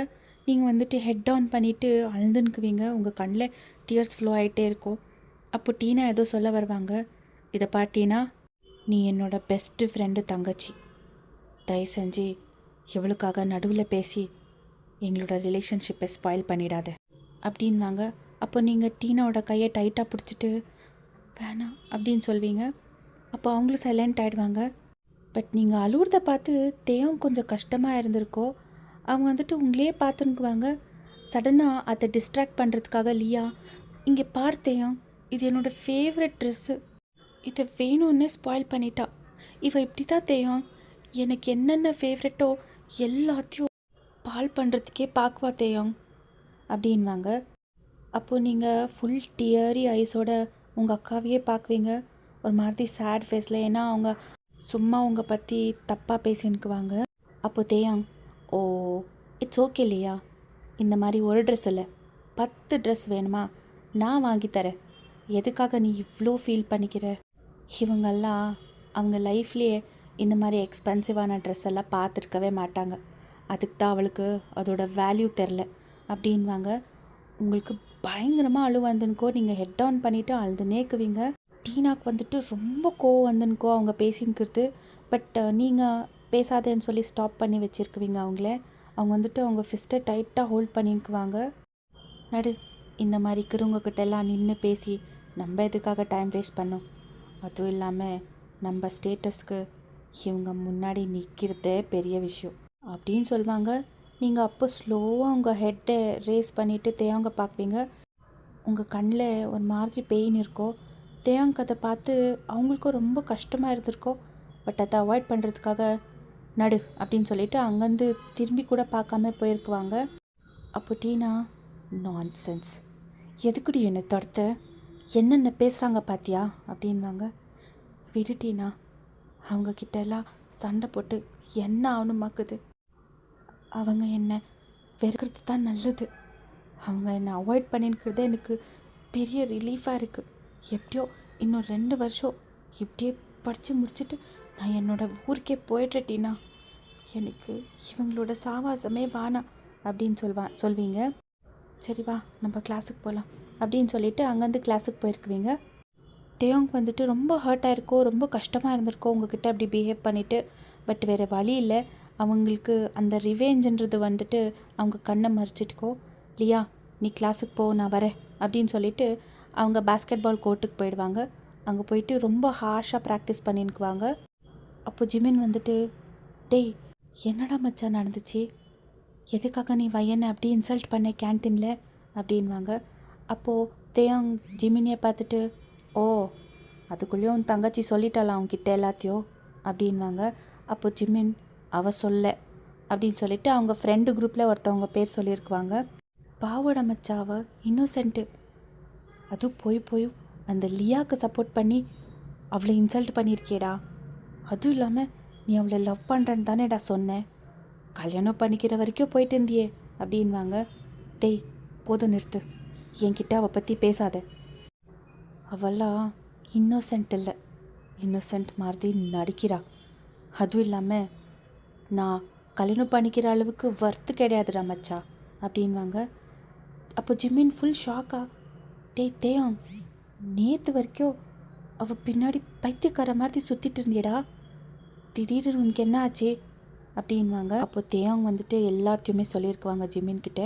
நீங்கள் வந்துட்டு ஹெட் ஆன் பண்ணிவிட்டு அழுதுன்னுக்குவீங்க. உங்கள் கண்ணில் டியர்ஸ் ஃப்ளோ ஆகிட்டே இருக்கும். அப்போ டீனா ஏதோ சொல்ல வருவாங்க. இதை பாட்டீனா, நீ என்னோட பெஸ்ட்டு ஃப்ரெண்டு தங்கச்சி, தயவு செஞ்சு எவளுக்காக நடுவில் பேசி எங்களோட ரிலேஷன்ஷிப்பை ஸ்பாயில் பண்ணிடாத அப்படின்வாங்க. அப்போ நீங்கள் டீனாவோட கையை டைட்டாக பிடிச்சிட்டு வேணாம் அப்படின்னு சொல்வீங்க. அப்போ அவங்களும் சைலண்ட் ஆகிடுவாங்க. பட் நீங்கள் அழுவுறதை பார்த்து தேயும் கொஞ்சம் கஷ்டமாக இருந்திருக்கோ. அவங்க வந்துட்டு உங்களையே பார்த்துன்னுக்குவாங்க. சடனாக அதை டிஸ்ட்ராக்ட் பண்ணுறதுக்காக லியா, இங்கே பார்த்தேன், இது என்னோடய ஃபேவரட் ட்ரெஸ்ஸு, இதை வேணும்னு ஸ்பாயில் பண்ணிட்டா. இவள் இப்படி தான் தேயும், எனக்கு என்னென்ன ஃபேவரெட்டோ எல்லாத்தையும் பால் பண்ணுறதுக்கே பார்க்குவா தேயோங் அப்படின்வாங்க. அப்போது நீங்கள் ஃபுல் டியரி ஐஸோட உங்கள் அக்காவையே பார்க்குவீங்க, ஒரு மாதிரி சேட் ஃபேஸில். ஏன்னா அவங்க சும்மா உங்கள் பற்றி தப்பாக பேசினுக்குவாங்க. அப்போது தேயோங், ஓ இட்ஸ் ஓகே இல்லையா, இந்த மாதிரி ஒரு ட்ரெஸ் இல்லை 10 ட்ரெஸ் வேணுமா, நான் வாங்கித்தரேன், எதுக்காக நீ இவ்வளோ ஃபீல் பண்ணிக்கிற. இவங்கெல்லாம் அவங்க லைஃப்லேயே இந்த மாதிரி எக்ஸ்பென்சிவான ட்ரெஸ் எல்லாம் பார்த்துருக்கவே மாட்டாங்க. அதுக்கு தான் அவளுக்கு அதோட வேல்யூ தெரில அப்படின்வாங்க. உங்களுக்கு பயங்கரமாக அழுவ வந்துனுக்கோ. நீங்கள் ஹெட் ஆன் பண்ணிவிட்டு அழுதுனேக்குவீங்க. டீனாக்கு வந்துட்டு ரொம்ப கோவம் வந்துனுக்கோ அவங்க பேசின்னுக்கிறது. பட் நீங்கள் பேசாதேன்னு சொல்லி ஸ்டாப் பண்ணி வச்சுருக்குவீங்க அவங்கள. அவங்க வந்துட்டு அவங்க ஃபிஸ்ட்டை டைட்டாக ஹோல்ட் பண்ணிக்குவாங்க. நடு, இந்த மாதிரி இருக்கிறவங்கக்கிட்ட எல்லாம் நின்று பேசி நம்ம எதுக்காக டைம் வேஸ்ட் பண்ணோம். அதுவும் இல்லாமல் நம்ம ஸ்டேட்டஸ்க்கு இவங்க முன்னாடி நிற்கிறதே பெரிய விஷயம் அப்படின்னு சொல்லுவாங்க. நீங்கள் அப்போ ஸ்லோவாக உங்கள் ஹெட்டை ரேஸ் பண்ணிவிட்டு தேவங்க பார்ப்பீங்க. உங்கள் கண்ணில் ஒரு மாதிரி பெயின் இருக்கோ. தேவங்க அதை பார்த்து அவங்களுக்கும் ரொம்ப கஷ்டமாக இருந்திருக்கோ. பட் அதை அவாய்ட் பண்ணுறதுக்காக நடு அப்படின்னு சொல்லிவிட்டு அங்கேருந்து திரும்பி கூட பார்க்காம போயிருக்குவாங்க. அப்போ டீனா, நான்சென்ஸ், எதுக்குடி என்னை தடுத்த, என்னென்ன பேசுகிறாங்க பார்த்தியா அப்படின்வாங்க. விடு டீனா, அவங்கக்கிட்ட எல்லாம் சண்டை போட்டு என்ன ஆகணுமாக்குது. அவங்க என்னை வெறுக்கிறது தான் நல்லது. அவங்க என்னை அவாய்ட் பண்ணிருக்கிறதே எனக்கு பெரிய ரிலீஃபாக இருக்குது. எப்படியோ இன்னும் 2 வருஷம் இப்படியே படித்து முடிச்சுட்டு நான் என்னோடய ஊருக்கே போய்ட்றேட்டினா, எனக்கு இவங்களோட சாவாசமே வேணாம் அப்படின்னு சொல்வீங்க. சரி வா நம்ம கிளாஸுக்கு போகலாம் அப்படின்னு சொல்லிவிட்டு அங்கேருந்து கிளாஸுக்கு போயிருக்குவீங்க. தேயோங் வந்துட்டு ரொம்ப ஹர்ட் ஆகிருக்கோ, ரொம்ப கஷ்டமாக இருந்திருக்கோ உங்ககிட்ட அப்படி பிஹேவ் பண்ணிவிட்டு. பட் வேறு வழி இல்லை, அவங்களுக்கு அந்த ரிவேஞ்சுன்றது வந்துட்டு அவங்க கண்ணை மறைச்சிட்டுக்கோ. லியா, நீ கிளாஸுக்கு போ, நான் வரேன் அப்படின்னு சொல்லிவிட்டு அவங்க பாஸ்கெட் பால் கோர்ட்டுக்கு போயிடுவாங்க. அங்கே போயிட்டு ரொம்ப ஹார்ஷாக ப்ராக்டிஸ் பண்ணிக்குவாங்க. அப்போது ஜிமின் வந்துட்டு, டேய் என்னடா மச்சான் நடந்துச்சு, எதுக்காக நீ வையனை அப்படி இன்சல்ட் பண்ண கேன்டீனில் அப்படின்வாங்க. அப்போது தேயோங் ஜிமினியை பார்த்துட்டு, ஓ அதுக்குள்ளேயும் உன் தங்கச்சி சொல்லிட்டாளா அவங்ககிட்ட எல்லாத்தையும் அப்படின்வாங்க. அப்போ ஜிமின், அவ சொல்ல அப்படின்னு சொல்லிட்டு அவங்க ஃப்ரெண்டு குரூப்பில் ஒருத்தவங்க பேர் சொல்லியிருக்குவாங்க. பாவோட மச்சாவ இன்னோசென்ட்டு, அதுவும் போயும் அந்த லியாவுக்கு சப்போர்ட் பண்ணி அவளை இன்சல்ட் பண்ணியிருக்கேடா. அதுவும் இல்லாமல் நீ அவளை லவ் பண்ணுறேன்னு தானேடா சொன்னேன், கல்யாணம் பண்ணிக்கிற வரைக்கும் போயிட்டு இருந்தியே அப்படின்வாங்க. டேய் போதும் நிறுத்து, என்கிட்ட அவள் பற்றி பேசாத, அவெல்லாம் இன்னோசென்ட் இல்லை, இன்னோசென்ட் மாதிரி நடிக்கிறா. அதுவும் இல்லாமல் நான் கல்யாணம் பண்ணிக்கிற அளவுக்கு வர்த்து கிடையாதுடா மச்சா அப்படின்வாங்க. அப்போ ஜிம்மின் ஃபுல் ஷாக்கா, டேய் தேயோங், நேற்று வரைக்கும் அவள் பின்னாடி பைத்தியக்கார மாதிரி சுற்றிட்டு இருந்தியடா, திடீர்னு உனக்கு என்ன ஆச்சு அப்படின்வாங்க. அப்போ தேயோங் வந்துட்டு எல்லாத்தையுமே சொல்லியிருக்குவாங்க ஜிம்மின்கிட்ட.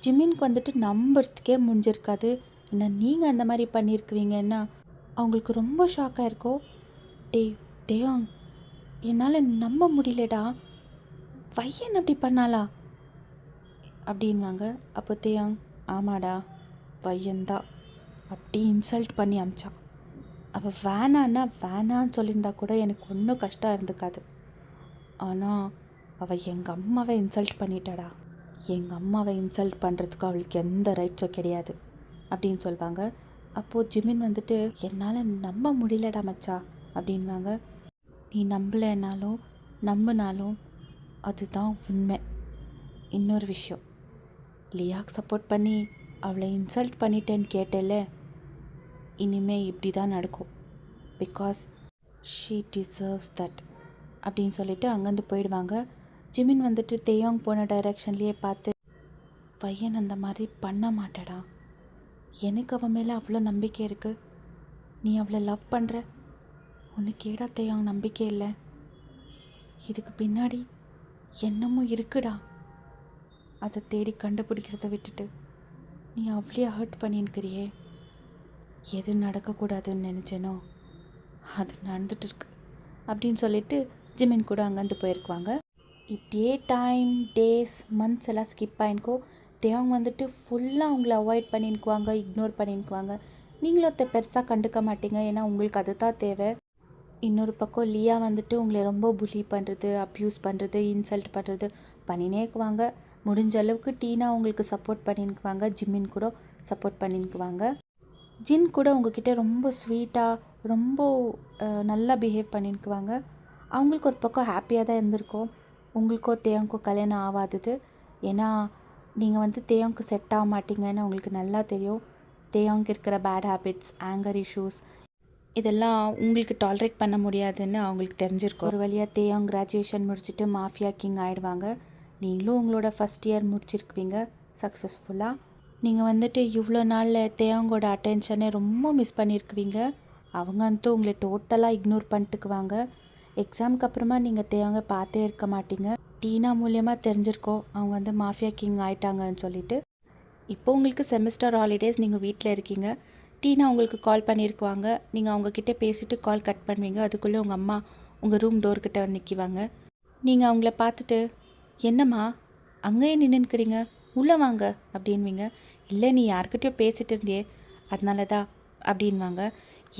ஜிம்மின்க்கு வந்துட்டு நம்புறதுக்கே முடிஞ்சிருக்காது. என்ன நீங்கள் அந்த மாதிரி பண்ணியிருக்குவீங்கன்னா அவங்களுக்கு ரொம்ப ஷாக்காக இருக்கோ. டேய் தேயோங், என்னால் நம்ப முடியலடா, வையன் அப்படி பண்ணாளா அப்படின்வாங்க. அப்போ தேயோங், ஆமாடா வையன்தான் அப்படி இன்சல்ட் பண்ணி அமிச்சான். அவள் வேணான்னா வேணான்னு சொல்லியிருந்தா கூட எனக்கு ஒன்றும் கஷ்டம் இருந்துக்காது. ஆனால் அவள் எங்கள் அம்மாவை இன்சல்ட் பண்ணிட்டாடா, எங்கள் அம்மாவை இன்சல்ட் பண்ணுறதுக்கு அவளுக்கு எந்த ரைட்ஸும் கிடையாது அப்படின்னு சொல்லுவாங்க. அப்போது ஜிமின் வந்துட்டு என்னால் நம்ப முடியலடா மச்சா அப்படின்வாங்க. நீ நம்பலைன்னாலும் நம்பினாலும் அதுதான் உண்மை. இன்னொரு விஷயம், லியாக்கு சப்போர்ட் பண்ணி அவளை இன்சல்ட் பண்ணிட்டேன்னு கேட்டேல, இனிமே இப்படி தான் நடக்கும். பிகாஸ் ஷீ டிசர்வ்ஸ் தட் அப்படின்னு சொல்லிட்டு அங்கேருந்து போயிடுவாங்க. ஜிமின் வந்துட்டு தேயோங் போன டைரெக்ஷன்லேயே பார்த்து, பையன் அந்த மாதிரி பண்ண மாட்டேடா, எனக்கு அவன் மேலே அவ்வளோ நம்பிக்கை இருக்குது, நீ அவளை லவ் பண்ணுற, உனக்கு ஏடா தேயோங் நம்பிக்கை இல்லை, இதுக்கு பின்னாடி என்னமோ இருக்குடா, அதை தேடி கண்டுபிடிக்கிறத விட்டுட்டு நீ அவ்வளோ ஹர்ட் பண்ணின்னுக்கிறியே, எது நடக்கக்கூடாதுன்னு நினச்சேனோ அது நடந்துட்டு இருக்கு அப்படின்னு சொல்லிட்டு ஜிமின் கூட அங்கேருந்து போயிருக்குவாங்க. இப்படியே டைம், டேஸ், மந்த்ஸ் எல்லாம் ஸ்கிப் ஆகிருக்கோ. தேவங்க வந்துட்டு ஃபுல்லாக அவங்கள அவாய்ட் பண்ணின்னுக்குவாங்க, இக்னோர் பண்ணின்னுக்குவாங்க. நீங்களும் அதை பெருசாக கண்டுக்க மாட்டீங்க, ஏன்னா உங்களுக்கு அது தான் தேவை. இன்னொரு பக்கம் லியா வந்துட்டு உங்களை ரொம்ப புலி பண்ணுறது, அப்யூஸ் பண்ணுறது, இன்சல்ட் பண்ணுறது பண்ணினே இருக்குவாங்க. முடிஞ்ச அளவுக்கு டீனா உங்களுக்கு சப்போர்ட் பண்ணின்னுக்குவாங்க, ஜிம்மின் கூட சப்போர்ட் பண்ணின்னுக்குவாங்க. ஜின் கூட உங்ககிட்ட ரொம்ப ஸ்வீட்டாக ரொம்ப நல்லா பிஹேவ் பண்ணின்னுக்குவாங்க. அவங்களுக்கு ஒரு பக்கம் ஹாப்பியாக தான் இருந்திருக்கும். உங்களுக்கோ தேவங்கோ கல்யாணம் ஆகாதது, ஏன்னா நீங்கள் வந்து தேவங்க்கு செட் ஆக மாட்டீங்கன்னு அவங்களுக்கு நல்லா தெரியும். தேவங்க்கு இருக்கிற பேட் ஹேபிட்ஸ், ஆங்கர் இஷ்யூஸ் இதெல்லாம் உங்களுக்கு டாலரேட் பண்ண முடியாதுன்னு அவங்களுக்கு தெரிஞ்சிருக்கும். ஒரு வழியாக தேவங் கிராஜுவேஷன் முடிச்சுட்டு மாஃபியா கிங் ஆகிடுவாங்க. நீங்களும் உங்களோட ஃபஸ்ட் இயர் முடிச்சிருக்குவீங்க சக்ஸஸ்ஃபுல்லாக. நீங்கள் வந்துட்டு இவ்வளோ நாளில் தேவங்கோட அட்டென்ஷனை ரொம்ப மிஸ் பண்ணியிருக்குவீங்க. அவங்க வந்து உங்களை டோட்டலாக இக்னோர் பண்ணிட்டுக்குவாங்க. எக்ஸாமுக்கு அப்புறமா நீங்கள் தேவங்க பார்த்தே இருக்க மாட்டீங்க. டீனா மூலியமாக தெரிஞ்சிருக்கோம் அவங்க வந்து மாஃபியா கிங் ஆகிட்டாங்கன்னு சொல்லிட்டு. இப்போ உங்களுக்கு செமஸ்டர் ஹாலிடேஸ், நீங்கள் வீட்டில் இருக்கீங்க. டீனா உங்களுக்கு கால் பண்ணியிருக்குவாங்க. நீங்கள் அவங்கக்கிட்ட பேசிவிட்டு கால் கட் பண்ணுவீங்க. அதுக்குள்ளே உங்கள் அம்மா உங்கள் ரூம் டோர்கிட்ட வந்து நிற்கிவாங்க. நீங்கள் அவங்கள பார்த்துட்டு, என்னம்மா அங்கேயே நின்றுக்கிறீங்க, உள்ளே வாங்க அப்படின்வீங்க. இல்லை, நீ யார்கிட்டயோ பேசிகிட்டு இருந்தியே அதனால தான் அப்படின்வாங்க.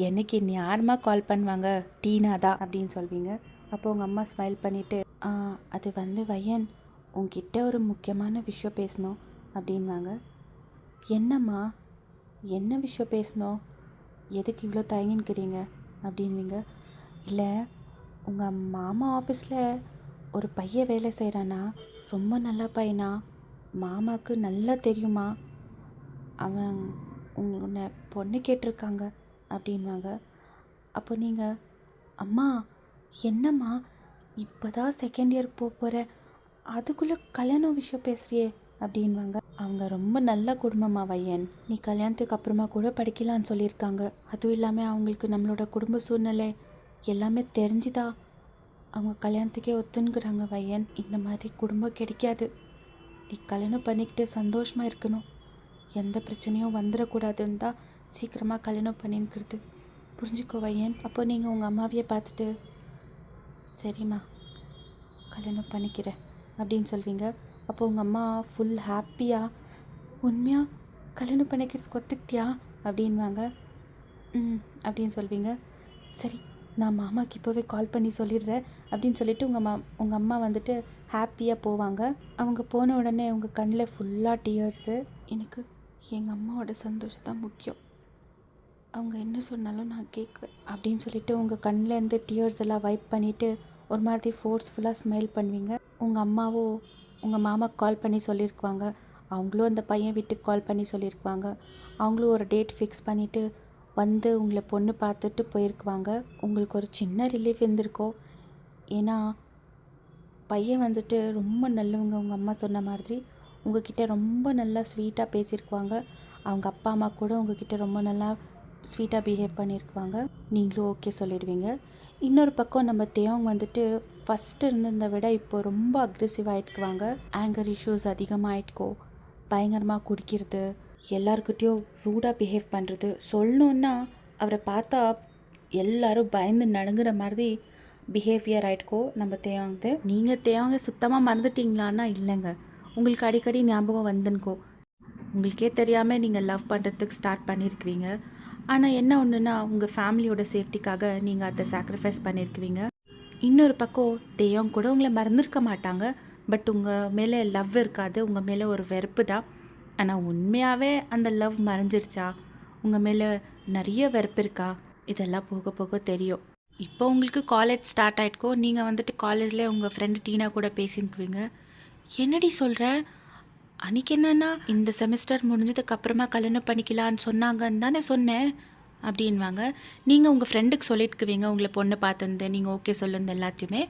எனக்கு இனி யாருமா கால் பண்ணுவாங்க, டீனா தான் அப்படின்னு சொல்வீங்க. அப்போ உங்கள் அம்மா ஸ்மைல் பண்ணிவிட்டு, அது வந்து வையன் உங்ககிட்ட ஒரு முக்கியமான விஷயம் பேசணும் அப்படின்வாங்க. என்னம்மா, என்ன விஷயம் பேசணும், எதுக்கு இவ்வளோ தயங்கின்னுக்கிறீங்க அப்படின்வீங்க. இல்லை, உங்கள் மாமா ஆஃபீஸில் ஒரு பையன் வேலை செய்கிறானா, ரொம்ப நல்ல பையனா, மாமாவுக்கு நல்லா தெரியுமா, அவன் உன்னை பொண்ணு கேட்டிருக்காங்க அப்படின்வாங்க. அப்போ நீங்கள், அம்மா என்னம்மா இப்போ தான் செகண்ட் இயர் போகிற, அதுக்குள்ளே கல்யாணம் விஷயம் பேசுகிறியே அப்படின்வாங்க. அவங்க ரொம்ப நல்ல குடும்பமா வையன், நீ கல்யாணத்துக்கு அப்புறமா கூட படிக்கலான்னு சொல்லியிருக்காங்க. அதுவும் இல்லாமல் அவங்களுக்கு நம்மளோட குடும்ப சூழ்நிலை எல்லாமே தெரிஞ்சுதா அவங்க கல்யாணத்துக்கே ஒத்துன்னுக்குறாங்க வையன். இந்த மாதிரி குடும்பம் கிடைக்காது. நீ கல்யாணம் பண்ணிக்கிட்டு சந்தோஷமாக இருக்கணும், எந்த பிரச்சனையும் வந்துடக்கூடாதுன்னு தான் சீக்கிரமாக கல்யாணம் பண்ணின்னுக்கிறது, புரிஞ்சுக்கோ வையன். அப்போ நீங்கள் உங்கள் அம்மாவையே பார்த்துட்டு, சரிம்மா கல்யாணம் பண்ணிக்கிறேன் அப்படின்னு சொல்வீங்க. அப்போ உங்கள் அம்மா ஃபுல் ஹாப்பியாக, உண்மையாக கல்யாணம் பண்ணிக்கிறதுக்கு ஒத்துக்கிட்டியா அப்படின்வாங்க. அப்படின்னு சொல்வீங்க. சரி, நான் மாமாவுக்கு இப்போவே கால் பண்ணி சொல்லிடுறேன் அப்படின்னு சொல்லிவிட்டு உங்கள் அம்மா வந்துட்டு ஹாப்பியாக போவாங்க. அவங்க போன உடனே உங்கள் கண்ணில் ஃபுல்லாக டியர்ஸு. எனக்கு எங்கள் அம்மாவோட சந்தோஷம் தான் முக்கியம், அவங்க என்ன சொன்னாலும் நான் கேட்குவேன் அப்படின்னு சொல்லிவிட்டு உங்கள் கண்ணிலேருந்து டியர்ஸ் எல்லாம் வைப் பண்ணிவிட்டு ஒரு மாதிரி ஃபோர்ஸ்ஃபுல்லாக ஸ்மைல் பண்ணுவீங்க. உங்கள் அம்மாவோ உங்கள் மாமாவுக்கு கால் பண்ணி சொல்லியிருக்குவாங்க. அவங்களும் அந்த பையன் வீட்டுக்கு கால் பண்ணி சொல்லியிருக்குவாங்க. அவங்களும் ஒரு டேட் ஃபிக்ஸ் பண்ணிவிட்டு வந்து உங்களை பொண்ணு பார்த்துட்டு போயிருக்குவாங்க. உங்களுக்கு ஒரு சின்ன ரிலீஃப் இருந்திருக்கோ, ஏன்னா பையன் வந்துட்டு ரொம்ப நல்லவங்க. உங்கள் அம்மா சொன்ன மாதிரி உங்ககிட்ட ரொம்ப நல்லா ஸ்வீட்டாக பேசியிருக்குவாங்க. அவங்க அப்பா அம்மா கூட உங்ககிட்ட ரொம்ப நல்லா ஸ்வீட்டாக பிஹேவ் பண்ணியிருக்குவாங்க. நீங்களும் ஓகே சொல்லிடுவீங்க. இன்னொரு பக்கம் நம்ம தேவங்க வந்துட்டு ஃபஸ்ட்டு இருந்ததை விட இப்போ ரொம்ப அக்ரெசிவ் ஆகிட்டுக்குவாங்க. ஆங்கர் இஷ்யூஸ் அதிகமாகிட்டுக்கோ, பயங்கரமாக குடிக்கிறது, எல்லாருக்கிட்டேயும் ரூடாக பிஹேவ் பண்ணுறது, சொல்லணுன்னா அவரை பார்த்தா எல்லோரும் பயந்து நடுங்குற மாதிரி பிஹேவியர் ஆகிட்டுக்கோ நம்ம தேவாங்க. நீங்கள் தேவாங்க சுத்தமாக மறந்துட்டிங்களான்னா இல்லைங்க, உங்களுக்கு அடிக்கடி ஞாபகம் வந்துன்னுக்கோ. உங்களுக்கே தெரியாமல் நீங்கள் லவ் பண்ணுறதுக்கு ஸ்டார்ட் பண்ணியிருக்குவீங்க. ஆனால் என்ன ஒன்றுனா உங்கள் ஃபேமிலியோட சேஃப்டிக்காக நீங்கள் அதை சாக்ரிஃபைஸ் பண்ணியிருக்குவீங்க. இன்னொரு பக்கம் தேவம் கூட உங்களை மறந்துருக்க மாட்டாங்க, பட் உங்கள் மேலே லவ் இருக்காது, உங்கள் மேலே ஒரு வெறுப்பு தான். ஆனால் உண்மையாகவே அந்த லவ் மறைஞ்சிருச்சா, உங்கள் மேலே நிறைய வெறுப்பு இருக்கா? இதெல்லாம் போக போக தெரியும். இப்போ உங்களுக்கு காலேஜ் ஸ்டார்ட் ஆகிட்கோ, நீங்கள் வந்துட்டு காலேஜில் உங்கள் ஃப்ரெண்டு டீனா கூட பேசிக்குவீங்க. என்னடி சொல்கிற? அன்றைக்கி என்னன்னா இந்த செமஸ்டர் முடிஞ்சதுக்கப்புறமா கல்யாணம் பண்ணிக்கலான்னு சொன்னாங்கன்னு தானே சொன்னேன் அப்படின்வாங்க. நீங்கள் உங்கள் ஃப்ரெண்டுக்கு சொல்லிட்டுக்குவீங்க உங்களை பொண்ணு பார்த்துருந்து, நீங்கள் ஓகே சொல்லுங்க எல்லாத்தையுமே.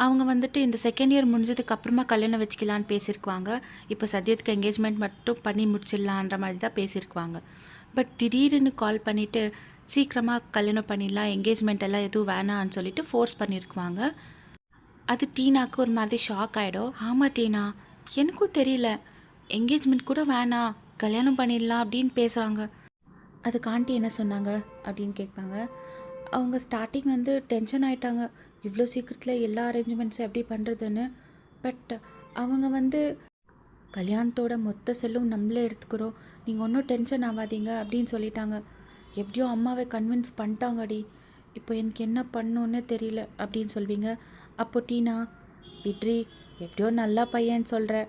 அவங்க வந்துட்டு இந்த செகண்ட் இயர் முடிஞ்சதுக்கு அப்புறமா கல்யாணம் வச்சுக்கலான்னு பேசியிருக்குவாங்க. இப்போ சத்தியத்துக்கு என்கேஜ்மெண்ட் மட்டும் பண்ணி முடிச்சிடலான்ற மாதிரி தான் பேசியிருக்குவாங்க. பட் திடீர்னு கால் பண்ணிவிட்டு சீக்கிரமாக கல்யாணம் பண்ணிடலாம், என்கேஜ்மெண்ட் எல்லாம் எதுவும் வேணான்னு சொல்லிட்டு ஃபோர்ஸ் பண்ணியிருக்குவாங்க. அது டீனாக்கு ஒரு மாதிரி ஷாக் ஆகிடும். ஆமாம் டீனா, எனக்கும் தெரியல, என்கேஜ்மெண்ட் கூட வேணாம் கல்யாணம் பண்ணிடலாம் அப்படின்னு பேசுகிறாங்க. அதுக்கு ஆண்டி என்ன சொன்னாங்க அப்படின்னு கேட்பாங்க. அவங்க ஸ்டார்டிங் வந்து டென்ஷன் ஆகிட்டாங்க, இவ்வளோ சீக்கிரத்தில் எல்லா அரேஞ்ச்மெண்ட்ஸும் எப்படி பண்ணுறதுன்னு. பட் அவங்க வந்து கல்யாணத்தோட மொத்த செல்லும் நம்மளே எடுத்துக்கிறோம், நீங்கள் ஒன்றும் டென்ஷன் ஆகாதீங்க அப்படின்னு சொல்லிட்டாங்க. எப்படியோ அம்மாவை கன்வின்ஸ் பண்ணிட்டாங்கடி, இப்போ எனக்கு என்ன பண்ணணுன்னே தெரியல அப்படின்னு சொல்வீங்க. அப்போ டீனா, விட்ரி, எப்படியோ நல்லா பையன்னு சொல்கிற,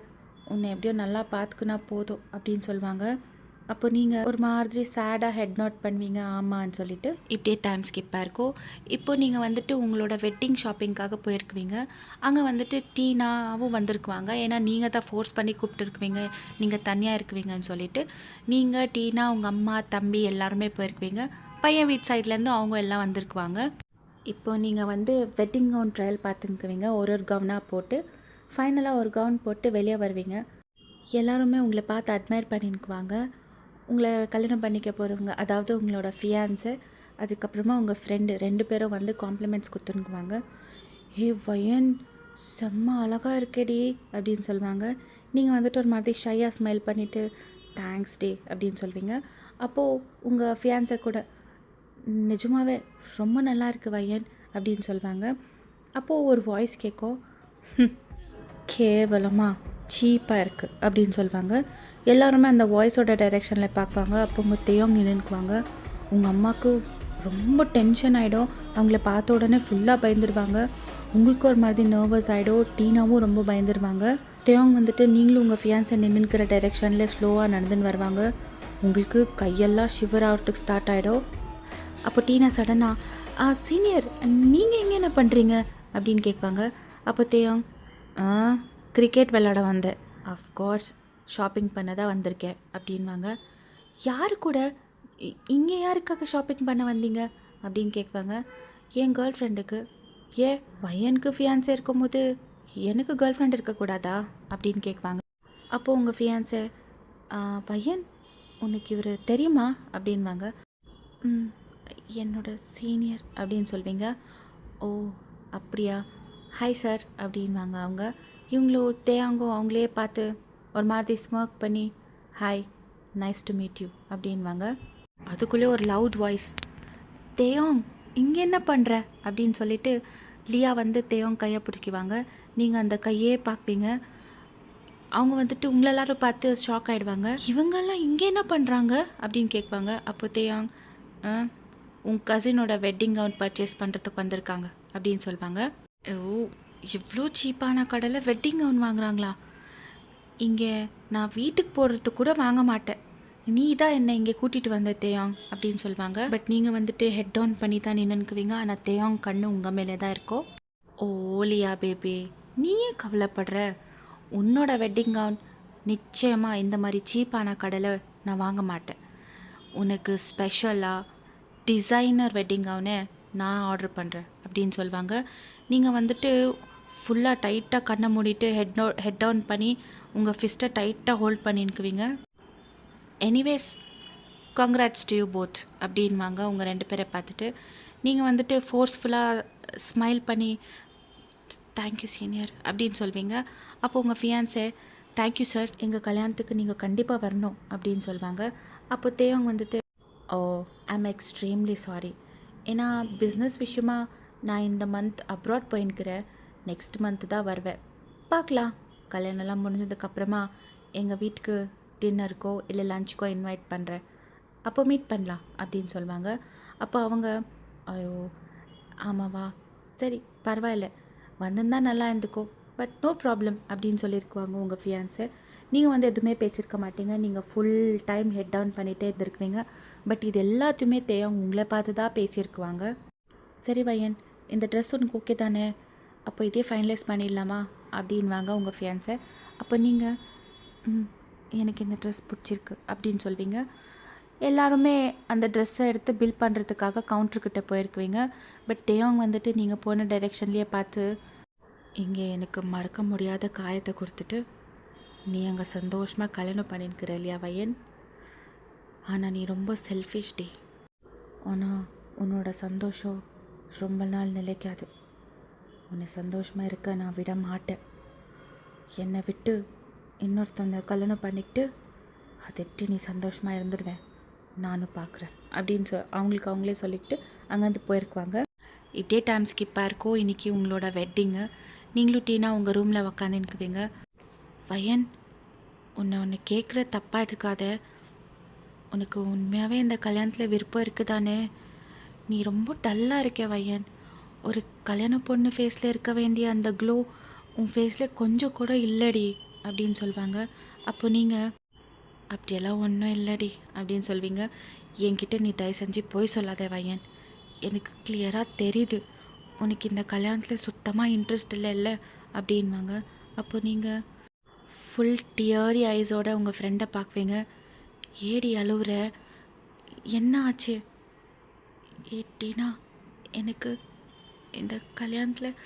உன்னை எப்படியோ நல்லா பார்த்துக்குனா போதும் அப்படின்னு சொல்லுவாங்க. அப்போ நீங்கள் ஒரு மாதிரி சேடாக ஹெட் நோட் பண்ணுவீங்க, ஆமான்னு சொல்லிட்டு. இப்படியே டைம் ஸ்கிப்பாக இருக்கும். இப்போ நீங்கள் வந்துட்டு உங்களோட வெட்டிங் ஷாப்பிங்காக போயிருக்குவீங்க. அங்கே வந்துட்டு டீனாவும் வந்திருக்குவாங்க. ஏன்னா நீங்கள் தான் ஃபோர்ஸ் பண்ணி கூப்பிட்டுருக்குவீங்க, நீங்கள் தனியாக இருக்குவீங்கன்னு சொல்லிட்டு. நீங்கள், டீனா, உங்கள் அம்மா, தம்பி எல்லாருமே போயிருக்குவீங்க. பையன் வீட்டு சைட்லேருந்து அவங்க எல்லாம் வந்திருக்குவாங்க. இப்போ நீங்கள் வந்து வெட்டிங் கவுன் ட்ரையல் பார்த்துக்குவீங்க. ஒரு கவுனாக போட்டு ஃபைனலாக ஒரு கவுன் போட்டு வெளியே வருவீங்க. எல்லாருமே உங்களை பார்த்து அட்மையர் பண்ணிக்குவாங்க. உங்களை கல்யாணம் பண்ணிக்க போகிறவங்க, அதாவது உங்களோட ஃபியான்ஸு, அதுக்கப்புறமா உங்கள் ஃப்ரெண்டு 2 பேரும் வந்து காம்ப்ளிமெண்ட்ஸ் கொடுத்துருக்குவாங்க. ஹே வயன், செம்ம அழகாக இருக்கேடி அப்படின்னு சொல்லுவாங்க. நீங்கள் வந்துட்டு ஒரு மாதிரி ஷையாக ஸ்மைல் பண்ணிவிட்டு தேங்க்ஸ் டே அப்படின்னு சொல்வீங்க. அப்போது உங்கள் ஃபியான்ஸை கூட நிஜமாகவே ரொம்ப நல்லா இருக்குது வயன் அப்படின்னு சொல்லுவாங்க. அப்போது ஒரு வாய்ஸ் கேட்கும், கேவலமாக சீப்பாக இருக்குது அப்படின்னு சொல்லுவாங்க. எல்லாருமே அந்த வாய்ஸோட டைரெக்ஷனில் பார்ப்பாங்க. அப்போ உங்கள் தேயோங் நின்றுக்குவாங்க. உங்கள் அம்மாவுக்கு ரொம்ப டென்ஷன் ஆகிடும். அவங்கள பார்த்த உடனே ஃபுல்லாக பயந்துடுவாங்க. உங்களுக்கு ஒரு மாதிரி நர்வஸ் ஆகிடும். டீனாவும் ரொம்ப பயந்துடுவாங்க. தேயோங் வந்துட்டு நீங்களும் உங்கள் ஃபியான்ஸை நின்றுக்கிற டைரெக்ஷனில் ஸ்லோவாக நடந்துன்னு வருவாங்க. உங்களுக்கு கையெல்லாம் ஷிவர் ஆகிறதுக்கு ஸ்டார்ட் ஆகிடும். அப்போ டீனா சடனாக, சீனியர் நீங்கள் எங்கே என்ன பண்ணுறீங்க அப்படின்னு கேட்பாங்க. அப்போ தேயோங், கிரிக்கெட் விளையாட வந்தேன், அஃப்கோர்ஸ் ஷாப்பிங் பண்ண தான் வந்திருக்கேன் அப்படின்வாங்க. யாரு கூட, இங்கே யாருக்காக ஷாப்பிங் பண்ண வந்தீங்க அப்படின்னு கேட்பாங்க. என் கேர்ள் ஃப்ரெண்டுக்கு. ஏன் பையனுக்கு ஃபியான்ஸே இருக்கும்போது எனக்கு கேர்ள் ஃப்ரெண்ட் இருக்கக்கூடாதா அப்படின்னு கேட்பாங்க. அப்போது உங்கள் ஃபியான்ஸை, பையன் உனக்கு இவர் தெரியுமா அப்படின்வாங்க. என்னோட சீனியர் அப்படின்னு சொல்வீங்க. ஓ அப்படியா, ஹாய் சார் அப்படின்வாங்க அவங்க. இவங்களும் தேயாங்கோ அவங்களே பார்த்து ஒரு மாதிரி ஸ்மர்க் பண்ணி hi, nice to meet you அப்படின்வாங்க. அதுக்குள்ளே ஒரு லவுட் வாய்ஸ், தேயோங் இங்கே என்ன பண்ணுற அப்படின்னு சொல்லிட்டு லியா வந்து தேயோங் கையை பிடிக்குவாங்க. நீங்கள் அந்த கையே பார்ப்பீங்க. அவங்க வந்துட்டு உங்களை எல்லாரும் பார்த்து ஷாக் ஆகிடுவாங்க. இவங்கெல்லாம் இங்கே என்ன பண்ணுறாங்க அப்படின்னு கேட்பாங்க. அப்போ தேயோங், உங்கள் கசினோட வெட்டிங் கவுன் பர்ச்சேஸ் பண்ணுறதுக்கு வந்திருக்காங்க அப்படின்னு சொல்லுவாங்க. ஓ, இவ்வளோ சீப்பான கடையில் வெட்டிங் கவுன் வாங்குறாங்களா? இங்கே நான் வீட்டுக்கு போடுறதுக்கு கூட வாங்க மாட்டேன், நீ தான் என்னை இங்கே கூட்டிகிட்டு வந்த தேயாங் அப்படின்னு சொல்லுவாங்க. பட் நீங்கள் வந்துட்டு ஹெட் டவுன் பண்ணி தான் நின்றுக்குவீங்க. ஆனால் தேயாங் கண்ணு உங்கள் மேலே தான் இருக்கும். ஓலியா பேபி, நீயே கவலைப்படுற, உன்னோட வெட்டிங் கவுன் நிச்சயமாக இந்த மாதிரி சீப்பான கடையில் நான் வாங்க மாட்டேன். உனக்கு ஸ்பெஷலாக டிசைனர் வெட்டிங் கவுனை நான் ஆர்டர் பண்ணுறேன் அப்படின்னு சொல்லுவாங்க. நீங்கள் வந்துட்டு ஃபுல்லாக டைட்டாக கண்ணை மூடிட்டு ஹெட் டவுன் பண்ணி உங்கள் ஃபிஸ்ட்டை டைட்டாக ஹோல்ட் பண்ணிக்குவீங்க. Anyways congrats to you both அப்படின்வாங்க உங்கள் 2 பேரை பார்த்துட்டு. நீங்கள் வந்துட்டு ஃபோர்ஸ்ஃபுல்லாக ஸ்மைல் பண்ணி தேங்க்யூ சீனியர் அப்படின்னு சொல்வீங்க. அப்போ உங்கள் ஃபியான்ஸே, தேங்க்யூ சார், எங்கள் கல்யாணத்துக்கு நீங்கள் கண்டிப்பாக வரணும் அப்படின்னு சொல்லுவாங்க. அப்போ தேவங்க வந்துட்டு, ஓ ஐம் எக்ஸ்ட்ரீம்லி சாரி, ஏன்னா பிஸ்னஸ் விஷயமா நான் இந்த மந்த் அப்ராட் போயின்னுக்கிறேன், நெக்ஸ்ட் மந்த்து தான் வருவேன், பார்க்கலாம், கல்யாணம்லாம் முடிஞ்சதுக்கப்புறமா எங்கள் வீட்டுக்கு டின்னருக்கோ இல்லை லஞ்சுக்கோ இன்வைட் பண்ணுறேன், அப்போ மீட் பண்ணலாம் அப்படின்னு சொல்லுவாங்க. அப்போ அவங்க, ஐயோ ஆமாவா, சரி பரவாயில்ல, வந்திருந்தா நல்லா இருந்துக்கோ, பட் நோ ப்ராப்ளம் அப்படின்னு சொல்லியிருக்குவாங்க உங்கள் ஃபியான்ஸை. நீங்கள் வந்து எதுவுமே பேசியிருக்க மாட்டீங்க. நீங்கள் ஃபுல் டைம் ஹெட் டவுன் பண்ணிகிட்டே இருந்திருக்குவீங்க. பட் இது எல்லாத்தையுமே தேவங்க உங்களை பார்த்து தான் பேசியிருக்குவாங்க. சரி வயன், இந்த ட்ரெஸ் உனக்கு ஓகே தானே, அப்போ இதே ஃபைனலைஸ் பண்ணிடலாமா அப்படின்வாங்க உங்கள் ஃபியான்ஸை. அப்போ நீங்கள் எனக்கு இந்த ட்ரெஸ் பிடிச்சிருக்கு அப்படின்னு சொல்வீங்க. எல்லாருமே அந்த ட்ரெஸ்ஸை எடுத்து பில் பண்ணுறதுக்காக கவுண்டர்கிட்ட போயிருக்குவீங்க. பட் தேவங்க வந்துட்டு நீங்கள் போன டைரெக்ஷன்லேயே பார்த்து, இங்கே எனக்கு மறக்க முடியாத காயத்தை கொடுத்துட்டு நீ அங்கே சந்தோஷமாக கல்யாணம் பண்ணிருக்கிற இல்லையா வயன், ஆனால் நீ ரொம்ப செல்ஃபிஷ் டி. ஆனால் உன்னோட சந்தோஷம் ரொம்ப நாள் நிலைக்காது. உன்னை சந்தோஷமாக இருக்க நான் விட மாட்டேன். என்னை விட்டு இன்னொருத்தவங்க கல்யாணம் பண்ணிக்கிட்டு அது எப்படி நீ சந்தோஷமாக இருந்துடுவேன் நானும் பார்க்குறேன் அப்படின்னு அவங்களுக்கு அவங்களே சொல்லிக்கிட்டு அங்கேருந்து போயிருக்குவாங்க. இப்படியே டைம் ஸ்கிப்பாக இருக்கும். இன்றைக்கி உங்களோட வெட்டிங்கு. நீங்களும் டீனா உங்கள் ரூமில் உக்காந்துக்குவீங்க. வயன், உன்னை ஒன்று கேட்குற தப்பாக இருக்காத. உனக்கு உண்மையாகவே இந்த கல்யாணத்தில் விருப்பம் இருக்குதானே? நீ ரொம்ப டல்லாக இருக்க வயன். ஒரு கல்யாண பொண்ணு ஃபேஸில் இருக்க வேண்டிய அந்த க்ளோ உன் ஃபேஸில் கொஞ்சம் கூட இல்லடி அப்படின்னு சொல்லுவாங்க. அப்போ நீங்கள் அப்படியெல்லாம் ஒன்றும் இல்லடி அப்படின்னு சொல்வீங்க. என்கிட்ட நீ தயவு செஞ்சு போய் சொல்லாத வயன். எனக்கு கிளியராக தெரியுது உனக்கு இந்த கல்யாணத்தில் சுத்தமாக இன்ட்ரெஸ்ட் இல்லை அப்படின்வாங்க. அப்போ நீங்கள் ஃபுல் டியரி ஐஸோட உங்கள் ஃப்ரெண்டை பார்க்குவீங்க. ஏடி அழுவுற, என்ன ஆச்சு? ஏட்டினா எனக்கு இந்த கல்யாணத்தில்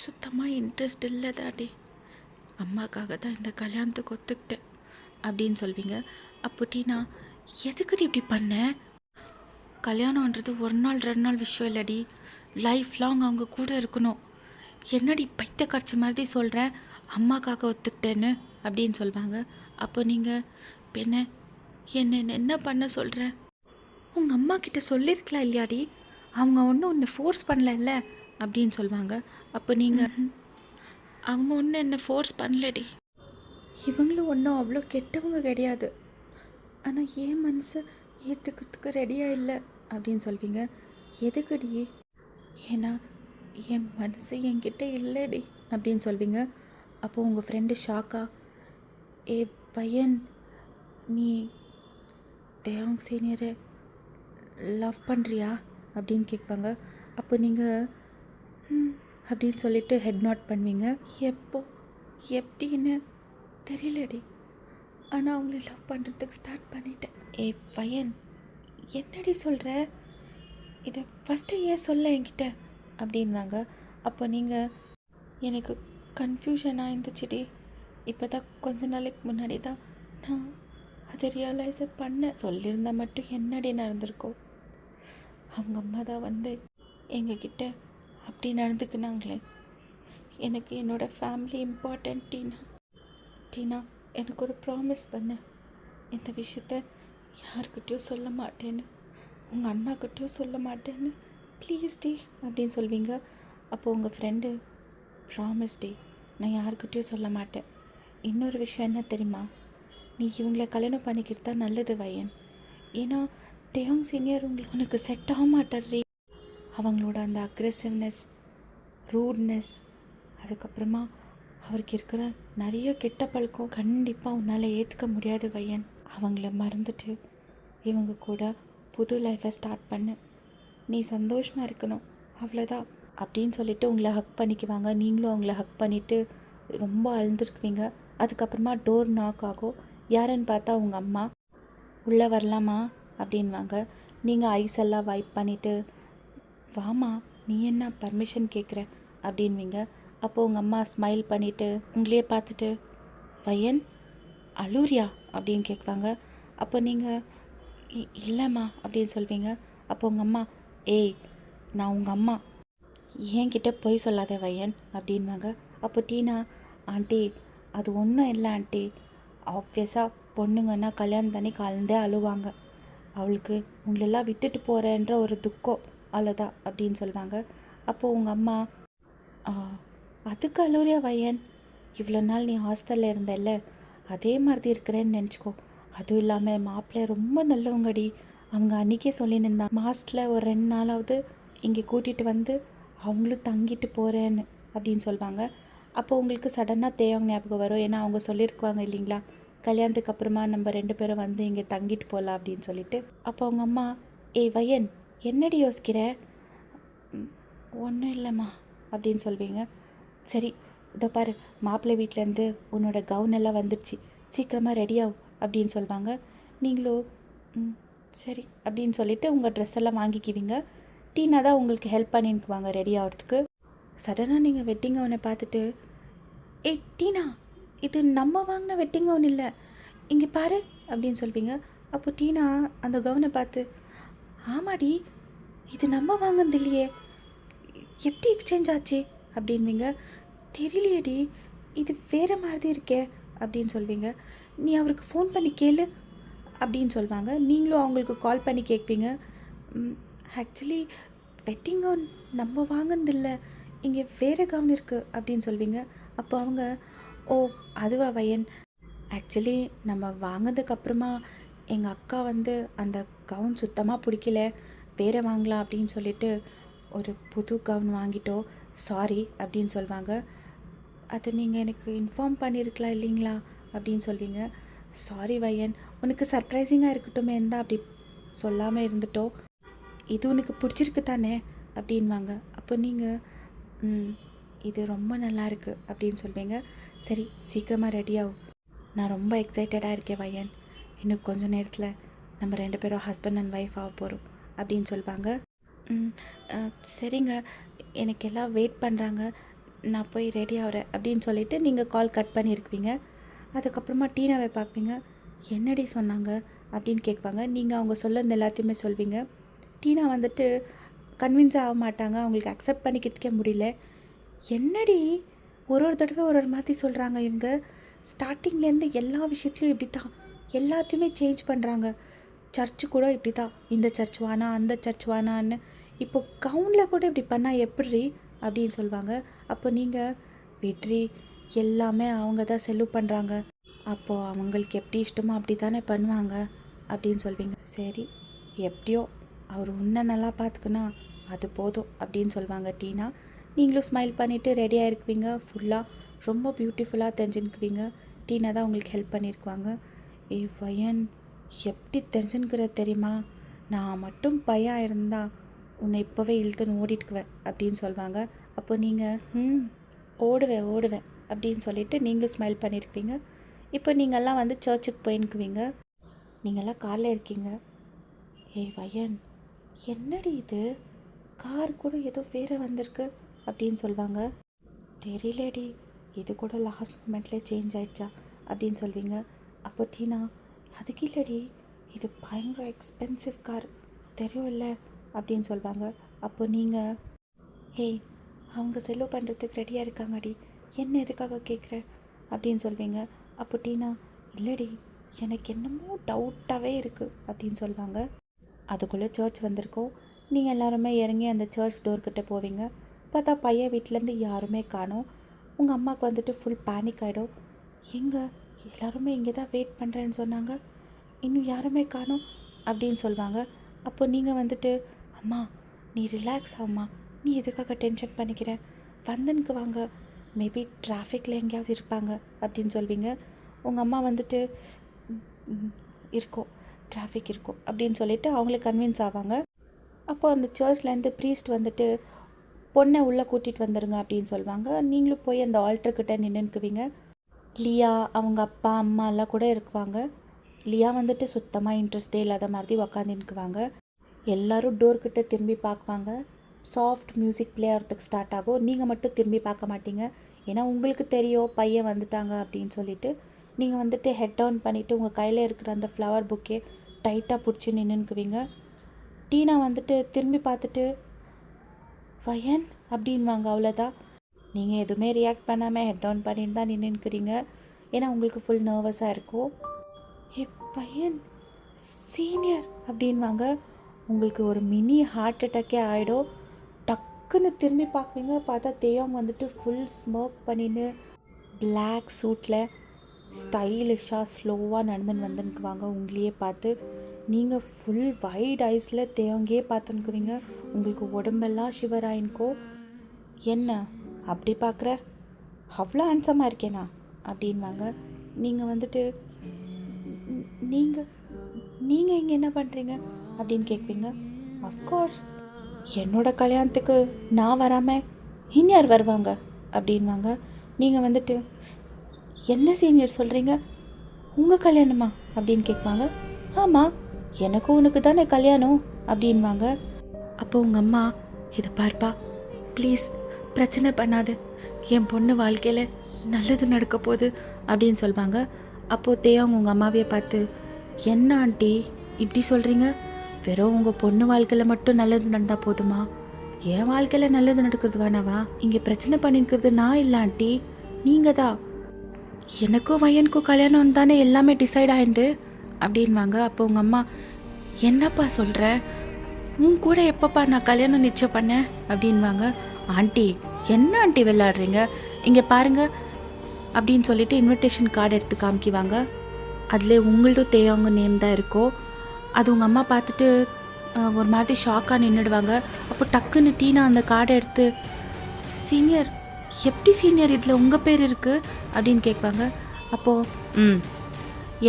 சுத்தமாக இன்ட்ரெஸ்ட் இல்லை தாடி, அம்மாக்காக தான் இந்த கல்யாணத்துக்கு ஒத்துக்கிட்டேன் அப்படின்னு சொல்வீங்க. அப்போ டீனா, எதுக்குடி இப்படி பண்ண? கல்யாணன்றது ஒரு நாள் 2 நாள் விஷயம் இல்லடி, லைஃப் லாங் அவங்க கூட இருக்கணும். என்னடி பைத்த காட்சி மாதிரி சொல்கிறேன், அம்மாக்காக ஒத்துக்கிட்டேன்னு அப்படின்னு சொல்லுவாங்க. அப்போ நீங்கள் என்ன என்ன பண்ண சொல்கிற? உங்கள் அம்மா கிட்ட சொல்லியிருக்கலாம் இல்லையாடி, அவங்க ஒன்றும் உன்னை ஃபோர்ஸ் பண்ணல அப்படின்னு சொல்லுவாங்க. அப்போ நீங்கள் அவங்க ஒன்றும் என்னை ஃபோர்ஸ் பண்ணலடி, இவங்களும் ஒன்றும் அவ்வளோ கெட்டவங்க கிடையாது, ஆனால் ஏன் மனசு ஏற்றுக்கிறதுக்கு ரெடியாக இல்லை அப்படின்னு சொல்வீங்க. எதுக்குடி? ஏன்னா என் மனசு என்கிட்ட இல்லைடி அப்படின்னு சொல்வீங்க. அப்போது உங்கள் ஃப்ரெண்டு ஷாக்கா, ஏ பையன், நீ தேவாங் சீனியரை லவ் பண்ணுறியா அப்படின்னு கேட்பாங்க. அப்போ நீங்கள் அப்படின்னு சொல்லிட்டு ஹெட் நோட் பண்ணுவீங்க. எப்படின்னு தெரியலடி, ஆனால் அவங்கள லவ் பண்ணுறதுக்கு ஸ்டார்ட் பண்ணிட்டேன். ஏ பையன், என்னடி சொல்கிற? இதை ஃபஸ்ட்டு ஏன் சொல்ல என்கிட்ட அப்படின்வாங்க. அப்போ நீங்கள், எனக்கு கன்ஃபியூஷனாக இருந்துச்சுடி, இப்போ தான் கொஞ்ச நாளைக்கு முன்னாடி தான் நான் அதை ரியலைஸை பண்ண. சொல்லியிருந்தால் மட்டும் என்னடி நடந்திருக்கோம்? அவங்க அம்மா தான் வந்து எங்ககிட்ட அப்படி நடந்துக்கினாங்களே. எனக்கு என்னோடய ஃபேமிலி இம்பார்ட்டன்ட் டீனா, எனக்கு ஒரு ப்ராமிஸ் பண்ண, இந்த விஷயத்த யாருக்கிட்டையும் சொல்ல மாட்டேன்னு, உங்கள் அண்ணாக்கிட்டையும் சொல்ல மாட்டேன்னு ப்ளீஸ் டி அப்படின்னு சொல்வீங்க. அப்போது உங்கள் ஃப்ரெண்டு, ப்ராமிஸ் டி, நான் யாருக்கிட்டையும் சொல்ல மாட்டேன். இன்னொரு விஷயம் என்ன தெரியுமா, நீ இவங்கள கல்யாணம் பண்ணிக்கிட்டு தான் நல்லது வயன். ஏன்னா தேவாங் சீனியர் உனக்கு செட் ஆக மாட்டார்ரி. அவங்களோட அந்த அக்ரெசிவ்னஸ், ரூட்னஸ், அதுக்கப்புறமா அவருக்கு இருக்கிற நிறைய கெட்ட பழக்கம் கண்டிப்பாக உன்னால் ஏற்றுக்க முடியாது வயன். அவங்கள மறந்துட்டு இவங்க கூட புது லைஃப்பை ஸ்டார்ட் பண்ணு, நீ சந்தோஷமாக இருக்கணும், அவ்வளோதான் அப்படின்னு சொல்லிவிட்டு உங்களை ஹக் பண்ணிக்குவாங்க. நீங்களும் அவங்கள ஹக் பண்ணிவிட்டு ரொம்ப அழுந்துருக்குவீங்க. அதுக்கப்புறமா டோர் நாக் ஆகும். யாருன்னு பார்த்தா உங்கள் அம்மா. உள்ளே வரலாமா அப்படின்வாங்க. நீங்கள் ஐஸ் எல்லாம் வைப் பண்ணிவிட்டு, வாமா நீ என்ன பர்மிஷன் கேட்குற அப்படின்வீங்க. அப்போது உங்கள் அம்மா ஸ்மைல் பண்ணிவிட்டு உங்களையே பார்த்துட்டு, வயன் அலூரியா அப்படின்னு கேட்குவாங்க. அப்போ நீங்கள் இல்லைம்மா அப்படின்னு சொல்வீங்க. அப்போ உங்கள் அம்மா, ஏய் நான் உங்கள் அம்மா, என்கிட்ட போய் சொல்லாத வயன் அப்படின்வாங்க. அப்போ டீனா, ஆண்டி அது ஒன்றும் இல்லை ஆண்டி, ஆப்வியஸாக பொண்ணுங்கன்னா கல்யாணம் பண்ணி கலந்தே அழுவாங்க, அவளுக்கு உங்களெல்லாம் விட்டுட்டு போகிறேன்ற ஒரு துக்கம், அவ்வளோதான் அப்படின்னு சொல்லுவாங்க. அப்போது உங்கள் அம்மா, அதுக்கு அலூரியா வயன், இவ்வளோ நாள் நீ ஹாஸ்டலில் இருந்தல்ல, அதே மாதிரி இருக்கிறேன்னு நினச்சிக்கோ. அதுவும் இல்லாமல் மாப்பிள்ளை ரொம்ப நல்லவங்கடி, அவங்க அன்றைக்கே சொல்லின்னு இருந்தாங்க, மாதத்தில் ஒரு 2 நாளாவது இங்கே கூட்டிகிட்டு வந்து அவங்களும் தங்கிட்டு போகிறேன்னு அப்படின்னு சொல்லுவாங்க. அப்போ உங்களுக்கு சடனாக தேவாங்க ஞாபகம் வரும். ஏன்னா அவங்க சொல்லியிருக்குவாங்க இல்லைங்களா, கல்யாணத்துக்கு அப்புறமா நம்ம 2 பேரும் வந்து இங்கே தங்கிட்டு போகலாம் அப்படின்னு சொல்லிட்டு. அப்போ அவங்க அம்மா, ஏய் வயன், என்னடி யோசிக்கிற? ஒன்றும் இல்லைம்மா அப்படின்னு சொல்வீங்க. சரி, இதோ பாரு, மாப்பிள்ளை வீட்டிலேருந்து உன்னோட கவுன் எல்லாம் வந்துடுச்சு, சீக்கிரமாக ரெடி ஆகும் அப்படின்னு சொல்லுவாங்க. நீங்களும் சரி அப்படின்னு சொல்லிவிட்டு உங்கள் ட்ரெஸ் எல்லாம் வாங்கிக்குவீங்க. டீனா தான் உங்களுக்கு ஹெல்ப் பண்ணிக்குவாங்க ரெடி ஆகிறதுக்கு. சடனாக நீங்கள் வெட்டிங் கவுனை பார்த்துட்டு, ஏய் டீனா, இது நம்ம வாங்கின வெட்டிங் கவுன் இல்லை, இங்கே பாரு அப்படின்னு சொல்வீங்க. அப்போ டீனா அந்த கவுனை பார்த்து, ஆமாடி, இது நம்ம வாங்கினது இல்லையே, எப்படி எக்ஸ்சேஞ்ச் ஆச்சு அப்படின்வீங்க. தெரியலையேடி, இது வேறு மாதிரி இருக்கே அப்படின்னு சொல்வீங்க. நீ அவருக்கு ஃபோன் பண்ணி கேளு அப்படின்னு சொல்லுவாங்க. நீங்களும் அவங்களுக்கு கால் பண்ணி கேட்பீங்க. ஆக்சுவலி வெட்டிங் கவுன் நம்ம வாங்கினதில்லை, இங்கே வேறு கவுன் இருக்குது அப்படின்னு சொல்வீங்க. அப்போ அவங்க, ஓ அதுவா வயன், ஆக்சுவலி நம்ம வாங்கினதுக்கப்புறமா எங்கள் அக்கா வந்து அந்த கவுன் சுத்தமாக பிடிக்கல, வேறு வாங்கலாம் அப்படின்னு சொல்லிட்டு ஒரு புது கவுன் வாங்கிட்டோம், சாரி அப்படின்னு சொல்லுவாங்க. அதை நீங்கள் எனக்கு இன்ஃபார்ம் பண்ணியிருக்கலாம் இல்லைங்களா அப்படின்னு சொல்வீங்க. சாரி வயன், உனக்கு சர்ப்ரைசிங்காக இருக்கட்டும் இருந்தால் அப்படி சொல்லாமல் இருந்துட்டோம், இது உனக்கு பிடிச்சிருக்கு தானே அப்படின்வாங்க. அப்போ நீங்கள் இது ரொம்ப நல்லா இருக்குது அப்படின்னு சொல்வீங்க. சரி, சீக்கிரமாக ரெடி ஆகும், நான் ரொம்ப எக்ஸைட்டடாக இருக்கேன் வயன், இன்னும் கொஞ்சம் நேரத்தில் நம்ம 2 பேரும் ஹஸ்பண்ட் அண்ட் ஒய்ஃப் ஆக போகிறோம் அப்படின்னு சொல்லுவாங்க. சரிங்க, எனக்கு எல்லாம் வெயிட் பண்ணுறாங்க, நான் போய் ரெடி ஆகிறேன் அப்படின்னு சொல்லிவிட்டு நீங்கள் கால் கட் பண்ணியிருக்குவீங்க. அதுக்கப்புறமா டீனாவை பார்ப்பீங்க. என்னடி சொன்னாங்க அப்படின்னு கேட்பாங்க. நீங்கள் அவங்க சொல்லுறது எல்லாத்தையுமே சொல்வீங்க. டீனா வந்துட்டு கன்வின்ஸ் ஆக மாட்டாங்க, அவங்களுக்கு அக்செப்ட் பண்ணிக்கிறதுக்கே முடியல. என்னடி ஒரு தடவை ஒரு மாதிரி சொல்கிறாங்க இவங்க, ஸ்டார்டிங்லேருந்து எல்லா விஷயத்துலையும் இப்படி தான், எல்லாத்தையுமே சேஞ்ச் பண்ணுறாங்க, சர்ச்சு கூட இப்படி தான், இந்த சர்ச் வானா அந்த சர்ச் வானான்னு, இப்போ கவுனில் கூட இப்படி பண்ணால் எப்படி அப்படின்னு சொல்லுவாங்க. அப்போ நீங்கள், வெற்றி, எல்லாமே அவங்க தான் செலவு பண்ணுறாங்க, அப்போது அவங்களுக்கு எப்படி இஷ்டமோ அப்படி தானே பண்ணுவாங்க அப்படின்னு சொல்வீங்க. சரி, எப்படியோ அவர் உன்னை நல்லா பார்த்துக்குனா அது போதும் அப்படின்னு சொல்லுவாங்க டீனா. நீங்களும் ஸ்மைல் பண்ணிவிட்டு ரெடியாக இருக்குவீங்க. ஃபுல்லாக ரொம்ப பியூட்டிஃபுல்லாக தெரிஞ்சுக்குவீங்க. டீனா தான் உங்களுக்கு ஹெல்ப் பண்ணியிருக்குவாங்க. ஏய் வயன், எப்படி தெரிஞ்சுக்கிற தெரியுமா, நான் மட்டும் பையன் இருந்தால் உன்னை இப்போவே இழுத்துன்னு ஓடிட்டுக்குவேன் அப்படின்னு சொல்லுவாங்க. அப்போ நீங்கள் ஓடுவேன் அப்படின்னு சொல்லிவிட்டு நீங்களும் ஸ்மைல் பண்ணியிருப்பீங்க. இப்போ நீங்கள்லாம் வந்து சர்ச்சுக்கு போயின்னுக்குவீங்க. நீங்கள்லாம் காரில் இருக்கீங்க. ஏய் வயன், என்னடி இது, கார் கூட ஏதோ வேறு வந்திருக்கு அப்படின்னு சொல்லுவாங்க. தெரியலடி, இது கூட லாஸ்ட் மூமெண்ட்லேயே சேஞ்ச் ஆகிடுச்சா அப்படின்னு சொல்வீங்க. அப்போ டீனா, அதுக்கு இல்லடி, இது பயங்கர எக்ஸ்பென்சிவ் கார் தெரியும் இல்லை அப்படின்னு சொல்லுவாங்க. அப்போ நீங்கள், ஏய் அவங்க செலவு பண்ணுறதுக்கு ரெடியாக இருக்காங்கடி, என்ன எதுக்காக கேட்குற அப்படின்னு சொல்வீங்க. அப்போ டீனா, இல்லடி, எனக்கு என்னமோ டவுட்டாகவே இருக்குது அப்படின்னு சொல்லுவாங்க. அதுக்குள்ளே சர்ச் வந்திருக்கோம். நீங்கள் எல்லாருமே இறங்கி அந்த சர்ச் டோர்கிட்ட போவீங்க. பார்த்தா பையன் வீட்டிலேருந்து யாருமே காணோம். உங்கள் அம்மாவுக்கு வந்துட்டு ஃபுல் பேனிக் ஆகிடும். எங்கே எல்லாருமே இங்கே தான் வெயிட் பண்ணுறேன்னு சொன்னாங்க, இன்னும் யாருமே காணோம் அப்படின்னு சொல்லுவாங்க. அப்போ நீங்கள் வந்துட்டு, அம்மா நீ ரிலாக்ஸ் ஆகும்மா, நீ எதுக்காக டென்ஷன் பண்ணிக்கிற, வந்துனுக்கு வாங்க, மேபி டிராஃபிக்கில் எங்கேயாவது இருப்பாங்க அப்படின்னு சொல்வீங்க. உங்கள் அம்மா வந்துட்டு, இருக்கும், டிராஃபிக் இருக்கும் அப்படின்னு சொல்லிவிட்டு அவங்களே கன்வின்ஸ் ஆவாங்க. அப்போ அந்த சர்ச்லேருந்து ப்ரீஸ்ட் வந்துட்டு, பொண்ணை உள்ளே கூட்டிகிட்டு வந்துடுங்க அப்படின்னு சொல்லுவாங்க. நீங்களும் போய் அந்த ஆல்டர்கிட்ட நின்றுக்குவீங்க. லியா, அவங்க அப்பா அம்மா எல்லாம் கூட இருக்குவாங்க. லியா வந்துட்டு சுத்தமாக இன்ட்ரெஸ்டே இல்லாத மாதிரி உக்காந்துக்குவாங்க. எல்லோரும் டோர்கிட்ட திரும்பி பார்க்குவாங்க. சாஃப்ட் மியூசிக் ப்ளே ஆகிறதுக்கு ஸ்டார்ட் ஆகும். நீங்கள் மட்டும் திரும்பி பார்க்க மாட்டீங்க, ஏன்னா உங்களுக்கு தெரியும் பையன் வந்துட்டாங்க அப்படின்னு சொல்லிட்டு. நீங்கள் வந்துட்டு ஹெட் டவுன் பண்ணிவிட்டு உங்கள் கையில் இருக்கிற அந்த ஃப்ளவர் புக்கே டைட்டாக பிடிச்சி நின்றுக்குவீங்க. டீனா வந்துட்டு திரும்பி பார்த்துட்டு, வயன் அப்படின்வாங்க. அவ்வளோதான், நீங்கள் எதுவுமே ரியாக்ட் பண்ணாமல் ஹெட் டவுன் பண்ணிட்டு தான் நின்றுக்கிறீங்க, ஏன்னா உங்களுக்கு ஃபுல் நர்வஸாக இருக்கும். ஏ பையன் சீனியர் அப்படின்வாங்க. உங்களுக்கு ஒரு மினி ஹார்ட் அட்டாக்கே ஆகிடும். டக்குன்னு திரும்பி பார்க்குவீங்க. பார்த்தா தேவம் வந்துட்டு ஃபுல் ஸ்மோக் பண்ணின்னு பிளாக் சூட்டில் ஸ்டைலிஷாக ஸ்லோவாக நடந்துன்னு வந்துன்னுக்குவாங்க. உங்களையே பார்த்து நீங்கள் ஃபுல் வைட் ஐஸில் தேவங்கே பார்த்துன்னுக்குவீங்க. உங்களுக்கு உடம்பெல்லாம் ஷிவர் ஆகின்க்கோ. என்ன அப்படி பார்க்குற, அவ்வளோ ஹேண்ட்ஸமாக இருக்கேனா அப்படின்வாங்க. நீங்கள் வந்துட்டு, நீங்கள் நீங்கள் இங்கே என்ன பண்ணுறீங்க அப்படின்னு கேட்பீங்க. அஃப்கோர்ஸ் என்னோட கல்யாணத்துக்கு நான் வராமல் இனியார் வருவாங்க அப்படின்வாங்க. நீங்கள் வந்துட்டு என்ன சீனியர் சொல்கிறீங்க, உங்கள் கல்யாணமா அப்படின்னு கேட்பாங்க. ஆமாம், எனக்கும் உனக்கு தானே கல்யாணம் அப்படின்வாங்க. அப்போ உங்கள் அம்மா, இதை பார்ப்பா ப்ளீஸ் பிரச்சனை பண்ணாது, என் பொண்ணு வாழ்க்கையில் நல்லது நடக்க போகுது அப்படின்னு சொல்லுவாங்க. அப்போது தேவங்க உங்கள் அம்மாவையே பார்த்து, என்ன ஆண்டி இப்படி சொல்கிறீங்க, வெறும் உங்கள் பொண்ணு வாழ்க்கையில் மட்டும் நல்லது நடந்தால் போதுமா, என் வாழ்க்கையில் நல்லது நடக்கிறது வேணாவா, இங்கே பிரச்சனை பண்ணிக்கிறது நான் இல்லை ஆண்டி, நீங்கள் தான். எனக்கும் பையனுக்கும் கல்யாணம் தானே எல்லாமே டிசைட் ஆயிருந்து அப்படின்வாங்க. அப்போ உங்கள் அம்மா, என்னப்பா சொல்கிற, உன் கூட எப்பப்பா நான் கல்யாணம் நிச்சயம் பண்ணேன் அப்படின்வாங்க. ஆண்டி என்ன ஆண்டி விளையாடுறீங்க, இங்கே பாருங்க அப்படின்னு சொல்லிட்டு இன்விடேஷன் கார்டு எடுத்து காமிக்குவாங்க. அதில் உங்களதும் தேவங்க நேம் தான் இருக்கும். அது உங்கள் அம்மா பார்த்துட்டு ஒரு மாதிரி ஷாக்காக நின்றுடுவாங்க. அப்போ டக்குன்னு டீனா அந்த கார்டை எடுத்து, சீனியர் எப்படி சீனியர் இதில் உங்கள் பேர் இருக்குது அப்படின்னு கேட்பாங்க. அப்போது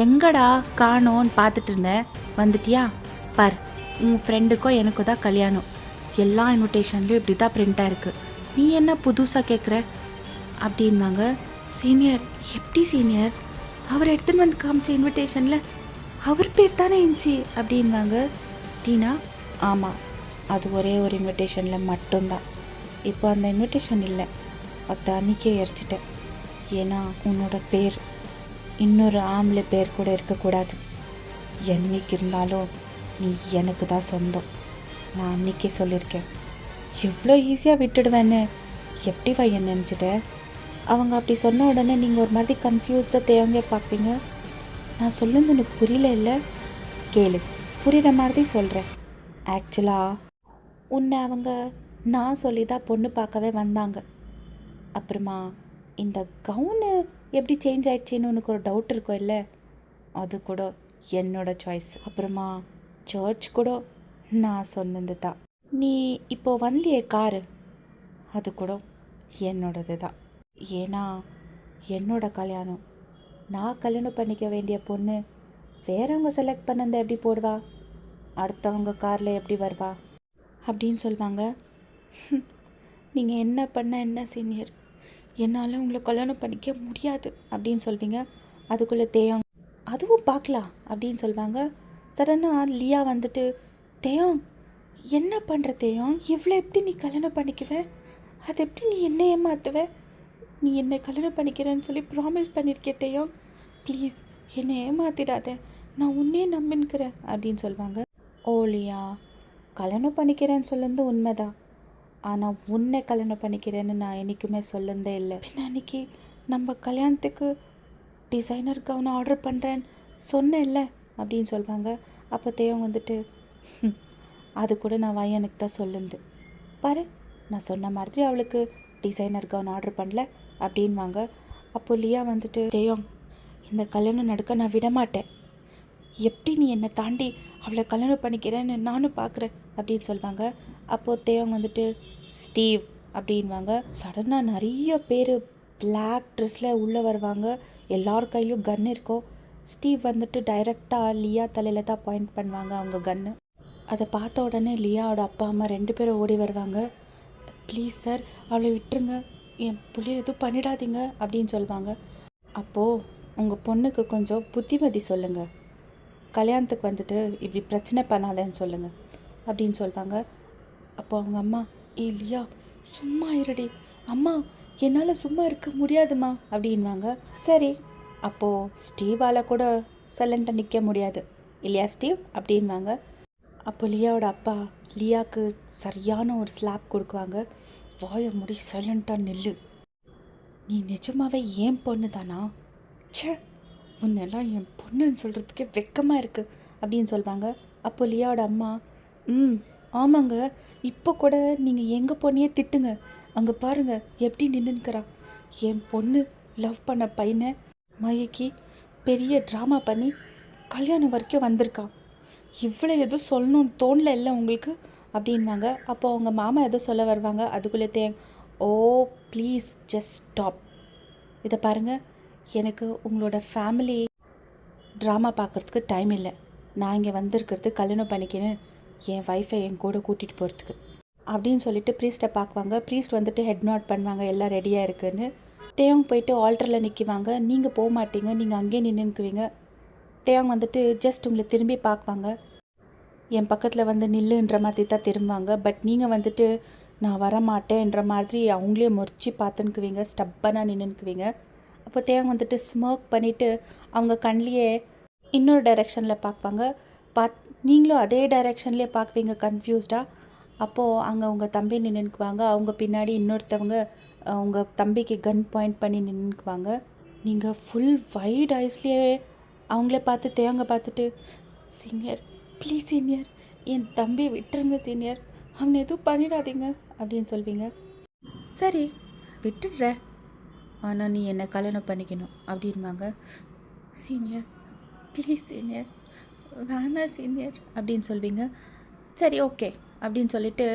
எங்கடா காணோன்னு பார்த்துட்டு இருந்தேன், வந்துட்டியா பார், உங்கள் ஃப்ரெண்டுக்கோ எனக்கோ தான் கல்யாணம், எல்லா இன்விடேஷன்லேயும் இப்படி தான் பிரிண்ட்டாக இருக்குது, நீ என்ன புதுசாக கேட்குற அப்படின்வாங்க. சீனியர் எப்படி சீனியர், அவர் எடுத்துன்னு வந்து காமிச்ச இன்விடேஷனில் அவர் பேர் தானே இருந்துச்சு அப்படின்வாங்க. டீனா, ஆமாம், அது ஒரே ஒரு இன்விடேஷனில் மட்டும்தான், இப்போ அந்த இன்விடேஷன் இல்லை, அதை அன்றைக்கே எரிச்சிட்டேன், ஏன்னா உன்னோட பேர் இன்னொரு ஆம்பளை பேர் கூட இருக்கக்கூடாது, என்னைக்கு இருந்தாலும் நீ எனக்கு தான் சொந்தம், நான் அன்றைக்கே சொல்லியிருக்கேன், எவ்வளோ ஈஸியாக விட்டுடுவேன்னு எப்படி பையன் நினச்சிட்டேன். அவங்க அப்படி சொன்ன உடனே நீங்கள் ஒரு மாதிரி கன்ஃபியூஸ்டாக தேவங்க பார்ப்பீங்க. நான் சொல்லுங்க எனக்கு புரியல, இல்லை கேளு, புரிகிற மாதிரி சொல்கிறேன். ஆக்சுவலாக உன்னை அவங்க நான் சொல்லி தான் பொண்ணு பார்க்கவே வந்தாங்க. அப்புறமா இந்த கவுனு எப்படி சேஞ்ச் ஆகிடுச்சின்னு உனக்கு ஒரு டவுட் இருக்கும் இல்லை, அது கூட என்னோட சாய்ஸ். அப்புறமா சர்ச் கூட நான் சொன்னது தான். நீ இப்போ வந்திய காரு அது கூட என்னோடது தான். ஏன்னா என்னோட கல்யாணம், நான் கல்யாணம் பண்ணிக்க வேண்டிய பொண்ணு வேறவங்க செலக்ட் பண்ணதை எப்படி போடுவா, அடுத்தவங்க காரில் எப்படி வருவா அப்படின்னு சொல்லுவாங்க. நீங்கள் என்ன பண்ண என்ன சீனியர், என்னால் உங்களை கல்யாணம் பண்ணிக்க முடியாது அப்படின்னு சொல்வீங்க. அதுக்குள்ளே தேயம், அதுவும் பார்க்கலாம் அப்படின்னு சொல்லுவாங்க. சடனாக லியா வந்துட்டு, தேயம் என்ன பண்ணுற தேயம், இவ்வளோ எப்படி நீ கல்யாணம் பண்ணிக்குவ, அது எப்படி நீ என்ன ஏமாத்துவ, நீ என்னை கல்யாணம் பண்ணிக்கிறேன்னு சொல்லி ப்ராமிஸ் பண்ணியிருக்கே தேயம், ப்ளீஸ் என்னை ஏமாத்திடாத, நான் உன்னே நம்பின்னுக்கிறேன் அப்படின்னு சொல்லுவாங்க. ஓ லியா, கல்யாணம் பண்ணிக்கிறேன்னு சொல்லுறது உண்மைதான், ஆனால் உன்னை கல்யாணம் பண்ணிக்கிறேன்னு நான் என்றைக்குமே சொல்லுந்தே இல்லை. பின்ன அன்றைக்கி நம்ம கல்யாணத்துக்கு டிசைனர் கவுன் ஆர்டர் பண்ணுறேன்னு சொன்னேன்ல அப்படின்னு சொல்லுவாங்க. அப்போ தேவன் வந்துட்டு, அது கூட நான் பையனுக்கு தான் சொல்லுந்து பாரு, நான் சொன்ன மாதிரி அவளுக்கு டிசைனர் கவுன் ஆர்டர் பண்ணல அப்படின்வாங்க. அப்போ லியா வந்துட்டு, தேவன் இந்த கல்யாணம் நடக்க நான் விட மாட்டேன், எப்படி நீ என்னை தாண்டி அவளை கல்யாணம் பண்ணிக்கிறேன்னு நானும் பார்க்குறேன் அப்படின்னு சொல்லுவாங்க. அப்போது தேவன் வந்துட்டு, ஸ்டீவ் அப்படின்வாங்க. சடனாக நிறைய பேர் பிளாக் ட்ரெஸ்ஸில் உள்ளே வருவாங்க, எல்லார் கையிலையும் கன் இருக்கும். ஸ்டீவ் வந்துட்டு டைரெக்டாக லியா தலையில் தான் பாயிண்ட் பண்ணுவாங்க அவங்க கன்று. அதை பார்த்த உடனே லியாவோட அப்பா அம்மா 2 பேரும் ஓடி வருவாங்க. ப்ளீஸ் சார் அவளை விட்டுருங்க, என் பிள்ளைய எதுவும் பண்ணிடாதீங்க அப்படின்னு சொல்லுவாங்க. அப்போது உங்கள் பொண்ணுக்கு கொஞ்சம் புத்திமதி சொல்லுங்கள், கல்யாணத்துக்கு வந்துட்டு இப்படி பிரச்சனை பண்ணாதேன்னு சொல்லுங்கள் அப்படின்னு சொல்லுவாங்க. அப்போ அவங்க அம்மா, லியா சும்மா இருடி அம்மா, என்னால் சும்மா இருக்க முடியாதுமா அப்படின்வாங்க. சரி, அப்போது ஸ்டீவால் கூட சைலண்ட்டாக நிற்க முடியாது இல்லையா ஸ்டீவ் அப்படின்வாங்க. அப்போ லியாவோட அப்பா லியாவுக்கு சரியான ஒரு ஸ்லாப் கொடுக்குவாங்க. வாயை முடி சைலண்ட்டாக நில்லு, நீ நிஜமாவே ஏன் பொண்ணு தானா, ச்சே உன்னெல்லாம் என் பொண்ணுன்னு சொல்கிறதுக்கே வெக்கமாக இருக்குது அப்படின்னு சொல்லுவாங்க. அப்போ லியாவோட அம்மா, ஆமாங்க, இப்போ கூட நீங்கள் எங்கள் பொண்ணையே திட்டுங்க, அங்கே பாருங்கள் எப்படி நின்றுக்கிறா, என் பொண்ணு லவ் பண்ண பையனை மயக்கி பெரிய ட்ராமா பண்ணி கல்யாணம் வரைக்கும் வந்திருக்கா, இவ்வளோ எதுவும் சொல்லணும்னு தோணல இல்லை உங்களுக்கு அப்படின்வாங்க. அப்போ அவங்க மாமா எதுவும் சொல்ல வருவாங்க. அதுக்குள்ளே ஓ ப்ளீஸ் ஜஸ்ட் ஸ்டாப், இதை பாருங்கள், எனக்கு உங்களோட ஃபேமிலி ட்ராமா பார்க்குறதுக்கு டைம் இல்லை. நான் இங்கே வந்திருக்கிறது கல்யாணம் பண்ணிக்கின்னு என் ஒய்ஃபை என் கூட கூட்டிகிட்டு போகிறதுக்கு அப்படின்னு சொல்லிட்டு ப்ரீஸ்ட்டை பார்க்குவாங்க. ப்ரீஸ்ட் வந்துட்டு ஹெட் நோட் பண்ணுவாங்க எல்லாம் ரெடியாக இருக்குன்னு. தேவங்க போயிட்டு ஆல்டரில் நிற்குவாங்க. நீங்கள் போக மாட்டீங்க, நீங்கள் அங்கேயே நின்றுக்குவீங்க. தேவங்க வந்துட்டு ஜஸ்ட் உங்களை திரும்பி பார்க்குவாங்க. என் பக்கத்தில் வந்து நில்லுன்ற மாதிரி தான் திரும்புவாங்க. பட் நீங்கள் வந்துட்டு நான் வரமாட்டேன்ற மாதிரி அவங்களே முறிச்சு பார்த்துன்னுக்குவீங்க, ஸ்டப்பனாக நின்றுக்குவீங்க. அப்போ தேவங்க வந்துட்டு ஸ்மோக் பண்ணிவிட்டு அவங்க கண்லேயே இன்னொரு டைரெக்ஷனில் பார்க்குவாங்க. நீங்களும் அதே டைரெக்ஷன்லேயே பார்க்குவீங்க கன்ஃபியூஸ்டாக. அப்போது அங்கே உங்கள் தம்பி நின்றுக்குவாங்க. அவங்க பின்னாடி இன்னொருத்தவங்க அவங்க தம்பிக்கு கன் பாயிண்ட் பண்ணி நின்றுக்குவாங்க. நீங்கள் ஃபுல் வைட் ஐஸ்லேயே அவங்களே பார்த்து தேவங்க பார்த்துட்டு, சீனியர் ப்ளீஸ் சீனியர், என் தம்பி விட்டுருங்க சீனியர், அவனை எதுவும் பண்ணிடாதீங்க அப்படின்னு சொல்வீங்க. சரி விட்டுடுறேன், ஆனால் நீ என்னை கல்யாணம் பண்ணிக்கணும் அப்படின்வாங்க. சீனியர் ப்ளீஸ் சீனியர், வேணாம் சீனியர் அப்படின்னு சொல்வீங்க. சரி ஓகே அப்படின்னு சொல்லிட்டு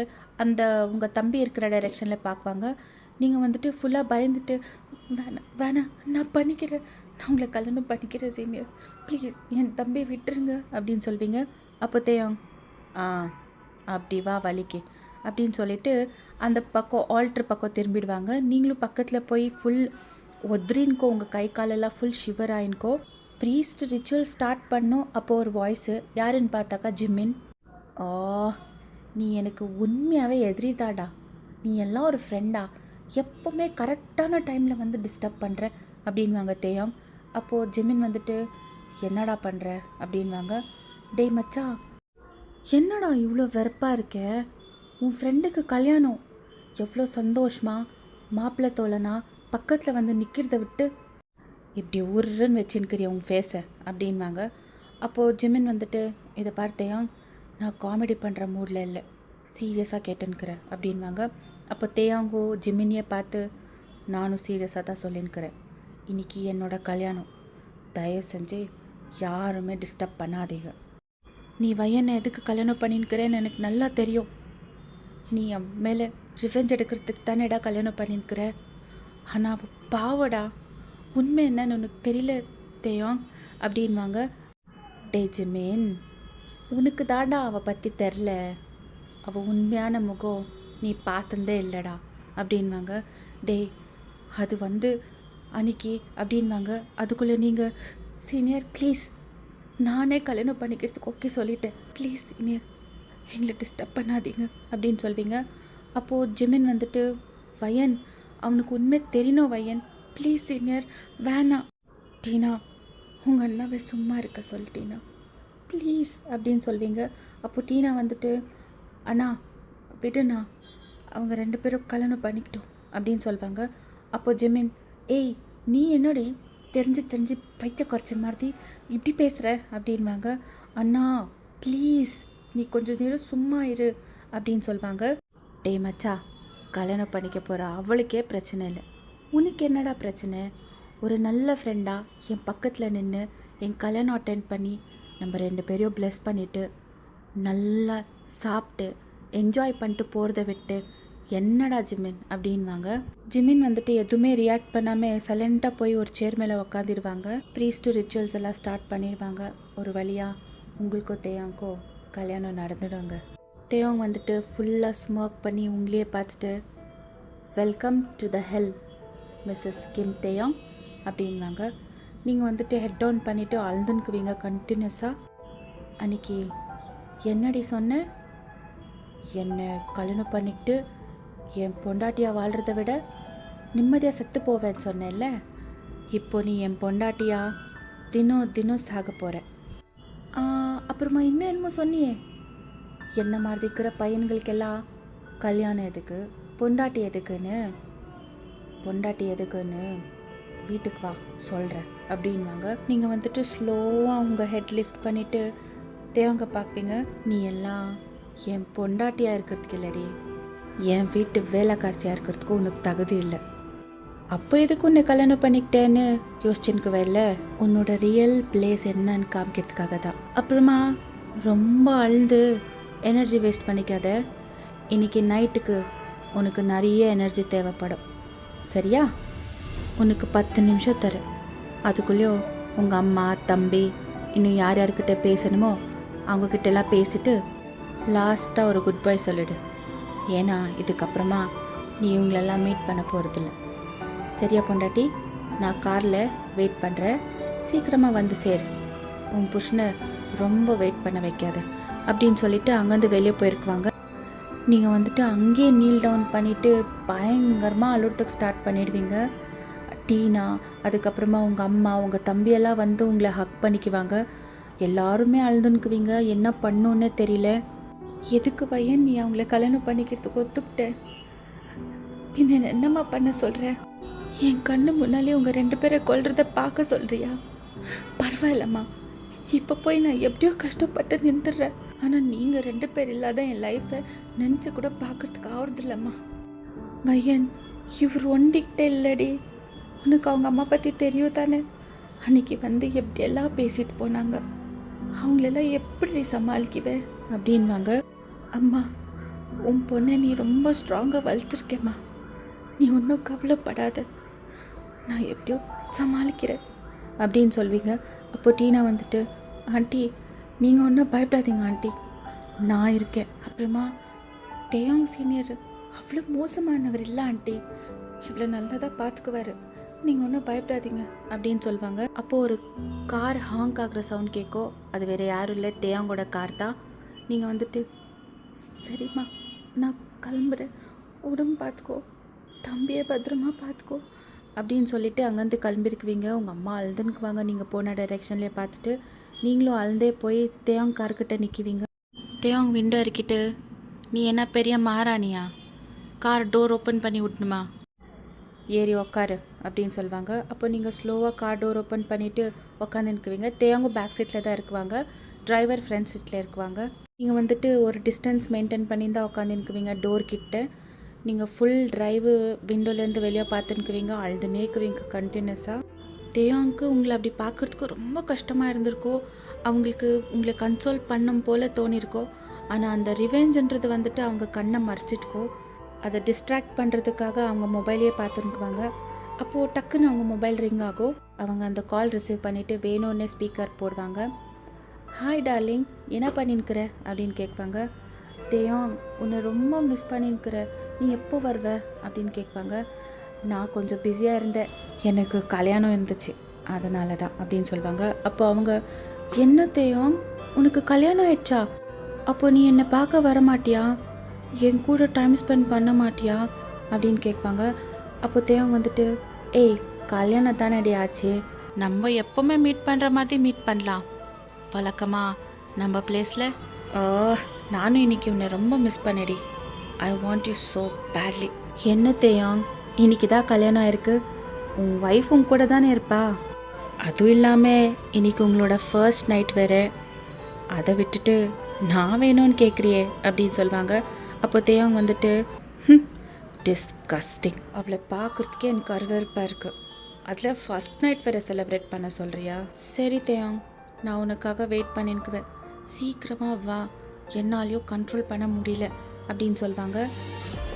அந்த உங்கள் தம்பி இருக்கிற டைரெக்ஷனில் பார்க்குவாங்க. நீங்கள் வந்துட்டு ஃபுல்லாக பயந்துட்டு, வேணாம் வேணாம் நான் பண்ணிக்கிறேன், நான் உங்களை கல்யாணம் பண்ணிக்கிறேன் சீனியர், ப்ளீஸ் என் தம்பி விட்டுருங்க அப்படின்னு சொல்வீங்க. அப்போ தேவங்க அப்படி வா வலிக்கு அப்படின்னு சொல்லிட்டு அந்த பக்கம் ஆல்ட்ரு பக்கம் திரும்பிடுவாங்க. நீங்களும் பக்கத்தில் போய் ஃபுல் ஒத்ரின்கோ, உங்கள் கை காலெல்லாம் ஃபுல் ஷிவர் ஆயின்கோ. ப்ரீஸ்ட் ரிச்சுவல் ஸ்டார்ட் பண்ணோம். அப்போது ஒரு வாய்ஸு, யாருன்னு பார்த்தாக்கா ஜிம்மின். நீ எனக்கு உண்மையாகவே எதிரிதாடா, நீ எல்லாம் ஒரு ஃப்ரெண்டா, எப்போவுமே கரெக்டான டைமில் வந்து டிஸ்டர்ப் பண்ணுற அப்படின்வாங்க தேயாங். அப்போது ஜிம்மின் வந்துட்டு, என்னடா பண்ணுற அப்படின்வாங்க. டேய் மச்சா, என்னடா இவ்வளோ வெறுப்பாக இருக்க, உன் ஃப்ரெண்டுக்கு கல்யாணம், எவ்வளோ சந்தோஷமா மாப்பிள்ளை தோழனா பக்கத்தில் வந்து நிற்கிறத விட்டு இப்படி உருன்னு வச்சுன்னுக்கிறிய உன் ஃபேஸை அப்படின்வாங்க. அப்போது ஜிம்மின் வந்துட்டு, இதை பார்த்தேன், நான் காமெடி பண்ணுற மூடில் இல்லை, சீரியஸாக கேட்டுன்னுக்கிறேன் அப்படின்வாங்க. அப்போ தேயாங்கோ ஜிம்மினியை பார்த்து, நானும் சீரியஸாக தான் சொல்லின்னுக்கிறேன், இன்றைக்கி என்னோடய கல்யாணம், தயவு செஞ்சு யாருமே டிஸ்டர்ப் பண்ணாதீங்க. நீ வயனை எதுக்கு கல்யாணம் பண்ணின்னுக்கிறேன்னு எனக்கு நல்லா தெரியும், நீ என் மேலே ரிவெஞ்ச் எடுக்கிறதுக்கு தானேடா கல்யாணம் பண்ணின்னுக்கிற, ஆனால் அவள் பாவடா, உண்மை என்னன்னு உனக்கு தெரியல தேயாங் அப்படின்வாங்க. டே ஜிமின், உனக்கு தாண்டா அவள் பற்றி தெரில, அவள் உண்மையான முகம் நீ பார்த்தந்தே இல்லைடா அப்படின்வாங்க. டேய் அது வந்து அன்னைக்கு அப்படின்வாங்க. அதுக்குள்ளே நீங்கள், சீனியர் ப்ளீஸ், நானே கல்யாணம் பண்ணிக்கிறதுக்கு ஓகே சொல்லிட்டேன், ப்ளீஸ் சீனியர் எங்களை டிஸ்டர்ப் பண்ணாதீங்க அப்படின்னு சொல்வீங்க. அப்போது ஜிமின் வந்துட்டு, வயன் அவனுக்கு உண்மை தெரியணும் வயன், ப்ளீஸ் சீனியர் வேணாம். டீனா உங்கள் அண்ணாவை சும்மா இருக்க சொல் டீனா ப்ளீஸ் அப்படின்னு சொல்வீங்க. அப்போது டீனா வந்துட்டு, அண்ணா விடுண்ணா, அவங்க 2 பேரும் கல்யாணம் பண்ணிக்கிட்டோம் அப்படின்னு சொல்வாங்க. அப்போது ஜிமின், ஏய் நீ என்னடி தெரிஞ்சு பைத்திய குறைச்ச மாதிரி இப்படி பேசுகிற அப்படின்வாங்க. அண்ணா ப்ளீஸ் நீ கொஞ்சம் நேரம் சும்மா இரு அப்படின்னு சொல்வாங்க. டேய் மச்சா, கல்யாணம் பண்ணிக்க போகிற அவளுக்கே பிரச்சனை இல்லை, உனக்கு என்னடா பிரச்சனை? ஒரு நல்ல ஃப்ரெண்டாக என் பக்கத்தில் நின்று என் கல்யாணம் அட்டென்ட் பண்ணி நம்ம 2 பேரையும் ப்ளெஸ் பண்ணிவிட்டு நல்லா சாப்பிட்டு என்ஜாய் பண்ணிட்டு போகிறத விட்டு என்னடா ஜிமின் அப்படின்வாங்க. ஜிமின் வந்துட்டு எதுவுமே ரியாக்ட் பண்ணாமல் சைலண்ட்டாக போய் ஒரு சேர் மேலே உக்காந்துருவாங்க. ப்ரீஸ்ட்டு ரிச்சுவல்ஸ் எல்லாம் ஸ்டார்ட் பண்ணிடுவாங்க. ஒரு வழியாக உங்களுக்கோ தேயாங்கோ கல்யாணம் நடந்துடுங்க. தேவங்க வந்துட்டு ஃபுல்லாக ஸ்மோக் பண்ணி உங்களையே பார்த்துட்டு, welcome to the hell Mrs Kim Taeyang அப்படின்வாங்க. நீங்கள் வந்துட்டு ஹெட் டவுன் பண்ணிவிட்டு அழுதுன்னுக்குவீங்க கண்டினியூஸாக. அன்றைக்கி என்னடி சொன்ன, என்னை கல்யாணம் பண்ணிக்கிட்டு என் பொண்டாட்டியாக வாழ்கிறத விட நிம்மதியாக செத்து போவேன்னு சொன்னேன்ல, இப்போ நீ என் பொண்டாட்டியாக தினம் சாக போகிற. அப்புறமா இன்னும் என்னமோ சொன்னியே, என்ன மாதிரி இருக்கிற பையன்களுக்கெல்லாம் கல்யாணம் எதுக்கு, பொண்டாட்டி எதுக்குன்னு வீட்டுக்கு வா சொல்கிறேன் அப்படின்வாங்க. நீங்கள் வந்துட்டு ஸ்லோவாக உங்கள் ஹெட் லிஃப்ட் பண்ணிவிட்டு தேவங்க பார்ப்பீங்க. நீ எல்லாம் என் பொண்டாட்டியாக இருக்கிறதுக்கு இல்லடி, என் வீட்டு வேலைக்காட்சியாக இருக்கிறதுக்கு உனக்கு தகுதி இல்லை. அப்போ எதுக்கு உன்னை கல்யாணம் பண்ணிக்கிட்டேன்னு யோசிச்சுன்னு வரல, உன்னோட ரியல் பிளேஸ் என்னன்னு காமிக்கிறதுக்காக தான். அப்புறமா ரொம்ப அழுது எனர்ஜி வேஸ்ட் பண்ணிக்காத, இன்றைக்கி நைட்டுக்கு உனக்கு நிறைய எனர்ஜி தேவைப்படும் சரியா? உனக்கு 10 நிமிஷம் தரேன், அதுக்குள்ளேயோ உங்கள் அம்மா தம்பி இன்னும் யார் யார்கிட்ட பேசணுமோ அவங்கக்கிட்டலாம் பேசிட்டு லாஸ்ட்டாக ஒரு குட் பை சொல்லிடு. ஏன்னா இதுக்கப்புறமா நீ இவங்களெல்லாம் மீட் பண்ண போகிறதில்ல. சரியா பொண்டாட்டி? நான் காரில் வெயிட் பண்ணுறேன், சீக்கிரமாக வந்து சேரு. உன் புருஷனை ரொம்ப வெயிட் பண்ண வைக்காத அப்படின்னு சொல்லிட்டு அங்கேருந்து வெளியே போயிருக்குவாங்க. நீங்கள் வந்துட்டு அங்கேயே நீல் டவுன் பண்ணிவிட்டு பயங்கரமாக அழுறதுக்கு ஸ்டார்ட் பண்ணிடுவீங்க. டீனா, அதுக்கப்புறமா உங்கள் அம்மா, உங்கள் தம்பியெல்லாம் வந்து உங்களை ஹக் பண்ணிக்குவாங்க. எல்லாருமே அழுதுன்னுக்குவீங்க. என்ன பண்ணுன்னே தெரியல. எதுக்கு பையன் நீ அவங்கள கல்யாணம் பண்ணிக்கிறதுக்கு ஒத்துக்கிட்டேன்? பின்ன என்னம்மா பண்ண சொல்கிற? என் கண்ணு முன்னாலே உங்கள் 2 பேரை கொல்றத பார்க்க சொல்கிறியா? பரவாயில்லம்மா, இப்போ போய் நான் எப்படியோ கஷ்டப்பட்டு நின்றுடுறேன். ஆனால் நீங்கள் 2 பேர் இல்லாத என் லைஃப்பை நினச்சி கூட பார்க்குறதுக்கு ஆகுறதில்லம்மா. பையன், இவர் ஒண்டிக்கிட்டே இல்லடி. உனக்கு அவங்க அம்மா பற்றி தெரியும் தானே? அன்றைக்கி வந்து எப்படியெல்லாம் பேசிட்டு போனாங்க. அவங்களெல்லாம் எப்படி சமாளிக்குவே அப்படின்வாங்க. அம்மா, உன் பொண்ணை நீ ரொம்ப ஸ்ட்ராங்காக வளர்த்துருக்கேம்மா. நீ ஒன்றும் கவலைப்படாத, நான் எப்படியோ சமாளிக்கிறேன் அப்படின்னு சொல்வீங்க. அப்போ டீனா வந்துட்டு, ஆண்டி நீங்கள் ஒன்றும் பயப்படாதீங்க ஆண்டி, நான் இருக்கேன். அப்புறமா தேயாங் சீனியர் அவ்வளோ மோசமானவர் இல்லை ஆண்டி, இவ்வளோ நல்லதாக பார்த்துக்குவார், நீங்கள் ஒன்றும் பயப்படாதீங்க அப்படின்னு சொல்லுவாங்க. அப்போது ஒரு கார் ஹாங்க் ஆகிற சவுண்ட் கேட்கும். அது வேறு யாரும் இல்லை, தேயாங்கோட கார் தான். நீங்கள் வந்துட்டு, சரிம்மா நான் கிளம்புறேன், உடம்பு பார்த்துக்கோ, தம்பியை பத்திரமா பார்த்துக்கோ அப்படின்னு சொல்லிவிட்டு அங்கேருந்து கிளம்பிருக்குவீங்க. உங்கள் அம்மா அழுதுன்னுக்குவாங்க. நீங்கள் போன டைரெக்ஷன்லேயே பார்த்துட்டு நீங்களும் அழுந்தே போய் தேயாங் கார்கிட்ட நிற்குவீங்க. தேயாங் விண்டோ இருக்கிட்டு, நீ என்ன பெரிய மகாராணியா, கார் டோர் ஓப்பன் பண்ணி விடணுமா, ஏறி உக்காரு அப்படின்னு சொல்லுவாங்க. அப்போ நீங்கள் ஸ்லோவாக கார் டோர் ஓப்பன் பண்ணிவிட்டு உக்காந்துன்னுக்குவீங்க. தேயாங்கும் பேக் சீட்டில் தான் இருக்குவாங்க, டிரைவர் ஃப்ரண்ட் சீட்டில் இருக்குவாங்க. நீங்கள் வந்துட்டு ஒரு டிஸ்டன்ஸ் மெயின்டைன் பண்ணி தான் உக்காந்துன்னுக்குவீங்க டோர் கிட்ட. நீங்கள் ஃபுல் ட்ரைவு விண்டோலேருந்து வெளியே பார்த்துன்னுக்குவீங்க, அழுதுனேக்குவீங்க கண்டினியூஸாக. தேயாங்க்கு உங்களை அப்படி பார்க்குறதுக்கு ரொம்ப கஷ்டமாக இருந்திருக்கோ, அவங்களுக்கு உங்களை கன்சோல் பண்ணும் போல் தோணியிருக்கோ. ஆனால் அந்த ரிவெஞ்சுன்றது வந்துட்டு அவங்க கண்ணை மறைச்சிட்டுக்கோ. அதை டிஸ்ட்ராக்ட் பண்ணுறதுக்காக அவங்க மொபைலையே பார்த்துன்னுக்குவாங்க. அப்போது டக்குன்னு அவங்க மொபைல் ரிங் ஆகும். அவங்க அந்த கால் ரிசீவ் பண்ணிவிட்டு வேணும்னே ஸ்பீக்கர் போடுவாங்க. ஹாய் டார்லிங், என்ன பண்ணின்னுக்கிற அப்படின்னு கேட்பாங்க. தேயாங், உன்னை ரொம்ப மிஸ் பண்ணின்னுக்கிற, நீ எப்போ வருவ அப்படின்னு கேட்பாங்க. நான் கொஞ்சம் பிஸியாக இருந்தேன், எனக்கு கல்யாணம் இருந்துச்சு அதனால தான் அப்படின்னு சொல்லுவாங்க. அப்போ அவங்க, என்ன தேயாங் உனக்கு கல்யாணம் ஆயிடுச்சா? அப்போ நீ என்னை பார்க்க வர மாட்டியா, என் கூட டைம் ஸ்பெண்ட் பண்ண மாட்டியா அப்படின்னு கேட்பாங்க. அப்போ தேயாங் வந்துட்டு, ஏய் கல்யாணம் தானே ஆச்சு, நம்ம எப்போவுமே மீட் பண்ணுற மாதிரி மீட் பண்ணலாம், வழக்கமாக நம்ம பிளேஸில். நானும் இன்னைக்கு உன்னை ரொம்ப மிஸ் பண்ணடி, I want you so badly. என்ன தேயாங், இன்னைக்கு தான் கல்யாணம் ஆயிருக்கு, உன் ஒய்ஃபும் கூட தானே இருப்பா, அதுவும் இல்லாமல் இன்னைக்கு உங்களோட ஃபர்ஸ்ட் நைட் வேறு, அதை விட்டுட்டு நான் வேணும்னு கேட்குறியே அப்படின்னு சொல்லுவாங்க. அப்போ தேயாங் வந்துட்டு, டிஸ்கஸ்டிங், அவளை பார்க்குறதுக்கே எனக்கு அருவருப்பாக இருக்குது, அதில் ஃபர்ஸ்ட் நைட் வேறு செலிப்ரேட் பண்ண சொல்கிறியா? சரி தேயாங், நான் உனக்காக வெயிட் பண்ணிக்குவேன், சீக்கிரமாக வா, என்னாலையும் கண்ட்ரோல் பண்ண முடியல அப்படின்னு சொல்லுவாங்க.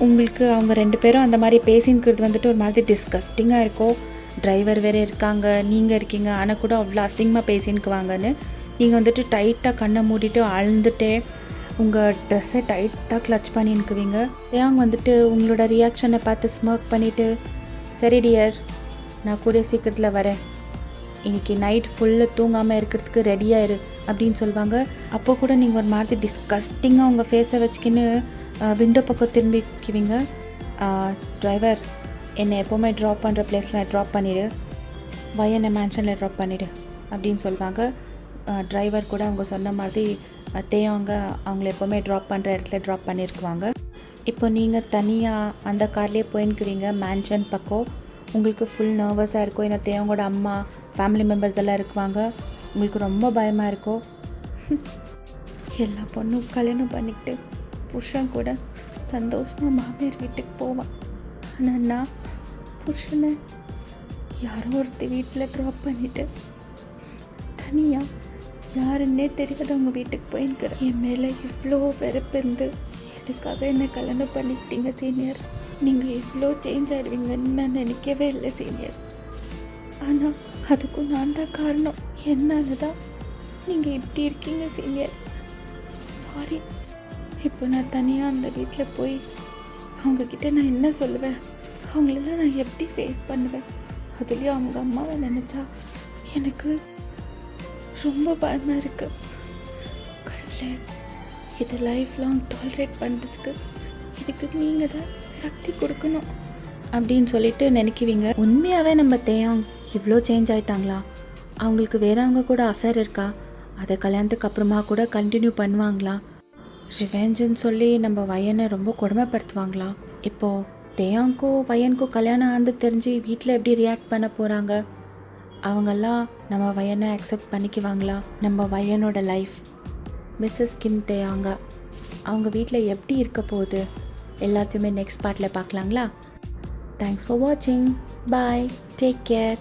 உங்களுக்கு அவங்க 2 பேரும் அந்த மாதிரி பேசின்னுக்கிறது வந்துட்டு ஒரு மாதிரி டிஸ்கஸ்டிங்காக இருக்கும். டிரைவர் வேறு இருக்காங்க, நீங்கள் இருக்கீங்க, ஆனால் கூட அவ்வளோ அசிங்கமாக பேசின்னுக்குவாங்கன்னு நீங்கள் வந்துட்டு டைட்டாக கண்ணை மூடிட்டு அழுந்துட்டே உங்கள் ட்ரெஸ்ஸை டைட்டாக கிளச் பண்ணின்னுக்குவீங்க. தேயாங் வந்துட்டு உங்களோட ரியாக்ஷனை பார்த்து ஸ்மர்க் பண்ணிவிட்டு, சரி டியர் நான் கூட சீக்கிரத்தில் வரேன், இன்றைக்கி நைட் ஃபுல்லு தூங்காமல் இருக்கிறதுக்கு ரெடியாயிரு அப்படின்னு சொல்லுவாங்க. அப்போ கூட நீங்கள் ஒரு மாதிரி டிஸ்கஸ்டிங்காக உங்கள் ஃபேஸை வச்சுக்கின்னு விண்டோ பக்கம் திரும்பிக்குவீங்க. டிரைவர், என்னை எப்போவுமே ட்ராப் பண்ணுற பிளேஸில் ட்ராப் பண்ணிவிடு, என்னை மேன்ஷனில் ட்ராப் பண்ணிவிடு அப்படின்னு சொல்லுவாங்க. டிரைவர் கூட அவங்க சொன்ன மாதிரி தேயாங்க அவங்கள எப்போவுமே ட்ராப் பண்ணுற இடத்துல ட்ராப் பண்ணியிருக்குவாங்க. இப்போ நீங்கள் தனியாக அந்த கார்லேயே போயின்னுக்குவீங்க மேன்ஷன் பக்கம். உங்களுக்கு ஃபுல் நர்வஸாக இருக்கும், ஏன்னா தேவங்களோட அம்மா ஃபேமிலி மெம்பர்ஸ் எல்லாம் இருக்குவாங்க. உங்களுக்கு ரொம்ப பயமாக இருக்கும். எல்லா பொண்ணும் கல்யாணம் பண்ணிக்கிட்டு புருஷன் கூட சந்தோஷமாக மாமியார் வீட்டுக்கு போவான். ஆனால் நான் புருஷனை யாரோ ஒருத்தி வீட்டில் ட்ராப் பண்ணிவிட்டு தனியாக யாருன்னே தெரியாதவங்க வீட்டுக்கு போயிருக்கிறேன். என் மேலே இவ்வளோ வெறுப்பு இருந்து எதுக்காக என்னை கல்யாணம் பண்ணிக்கிட்டீங்க சீனியர்? நீங்கள் இவ்வளோ சேஞ்ச் ஆகிடுவீங்கன்னு நான் நினைக்கவே இல்லை சீனியர். ஆனால் அதுக்கும் நான் தான் காரணம். என்னால் தான் நீங்கள் இப்படி இருக்கீங்க சீனியர். சாரி. இப்போ நான் தனியாக அந்த வீட்டில் போய் அவங்கக்கிட்ட நான் என்ன சொல்லுவேன்? அவங்களெல்லாம் நான் எப்படி ஃபேஸ் பண்ணுவேன்? அதுலேயும் அவங்க அம்மாவை நினச்சா எனக்கு ரொம்ப பயமாக இருக்குது. கடவுளே, இதை லைஃப் லாங் டாலரேட் பண்ணுறதுக்கு எனக்கு நீங்கள் தான் சக்தி கொடுக்கணும் அப்படின்னு சொல்லிட்டு நினைக்குவீங்க. உண்மையாகவே நம்ம தேயாங் இவ்வளோ சேஞ்ச் ஆகிட்டாங்களா? அவங்களுக்கு வேறவங்க கூட அஃபேர் இருக்கா? அதை கல்யாணத்துக்கு அப்புறமா கூட கண்டினியூ பண்ணுவாங்களா? ரிவெஞ்சுன்னு சொல்லி நம்ம வயனை ரொம்ப கொடுமைப்படுத்துவாங்களா? இப்போது தேயாங்க்கும் வயனுக்கும் கல்யாணம் ஆந்து தெரிஞ்சு வீட்டில் எப்படி ரியாக்ட் பண்ண போகிறாங்க? அவங்கெல்லாம் நம்ம வயனை அக்செப்ட் பண்ணிக்குவாங்களா? நம்ம வயனோட லைஃப் மிஸ்ஸஸ் கிம் தேயாங்க அவங்க வீட்டில் எப்படி இருக்க போகுது எல்லாத்தையுமே நெக்ஸ்ட் பார்ட்டில் பார்க்கலாங்களா? தேங்க்ஸ் ஃபார் வாட்சிங். பாய். Take care.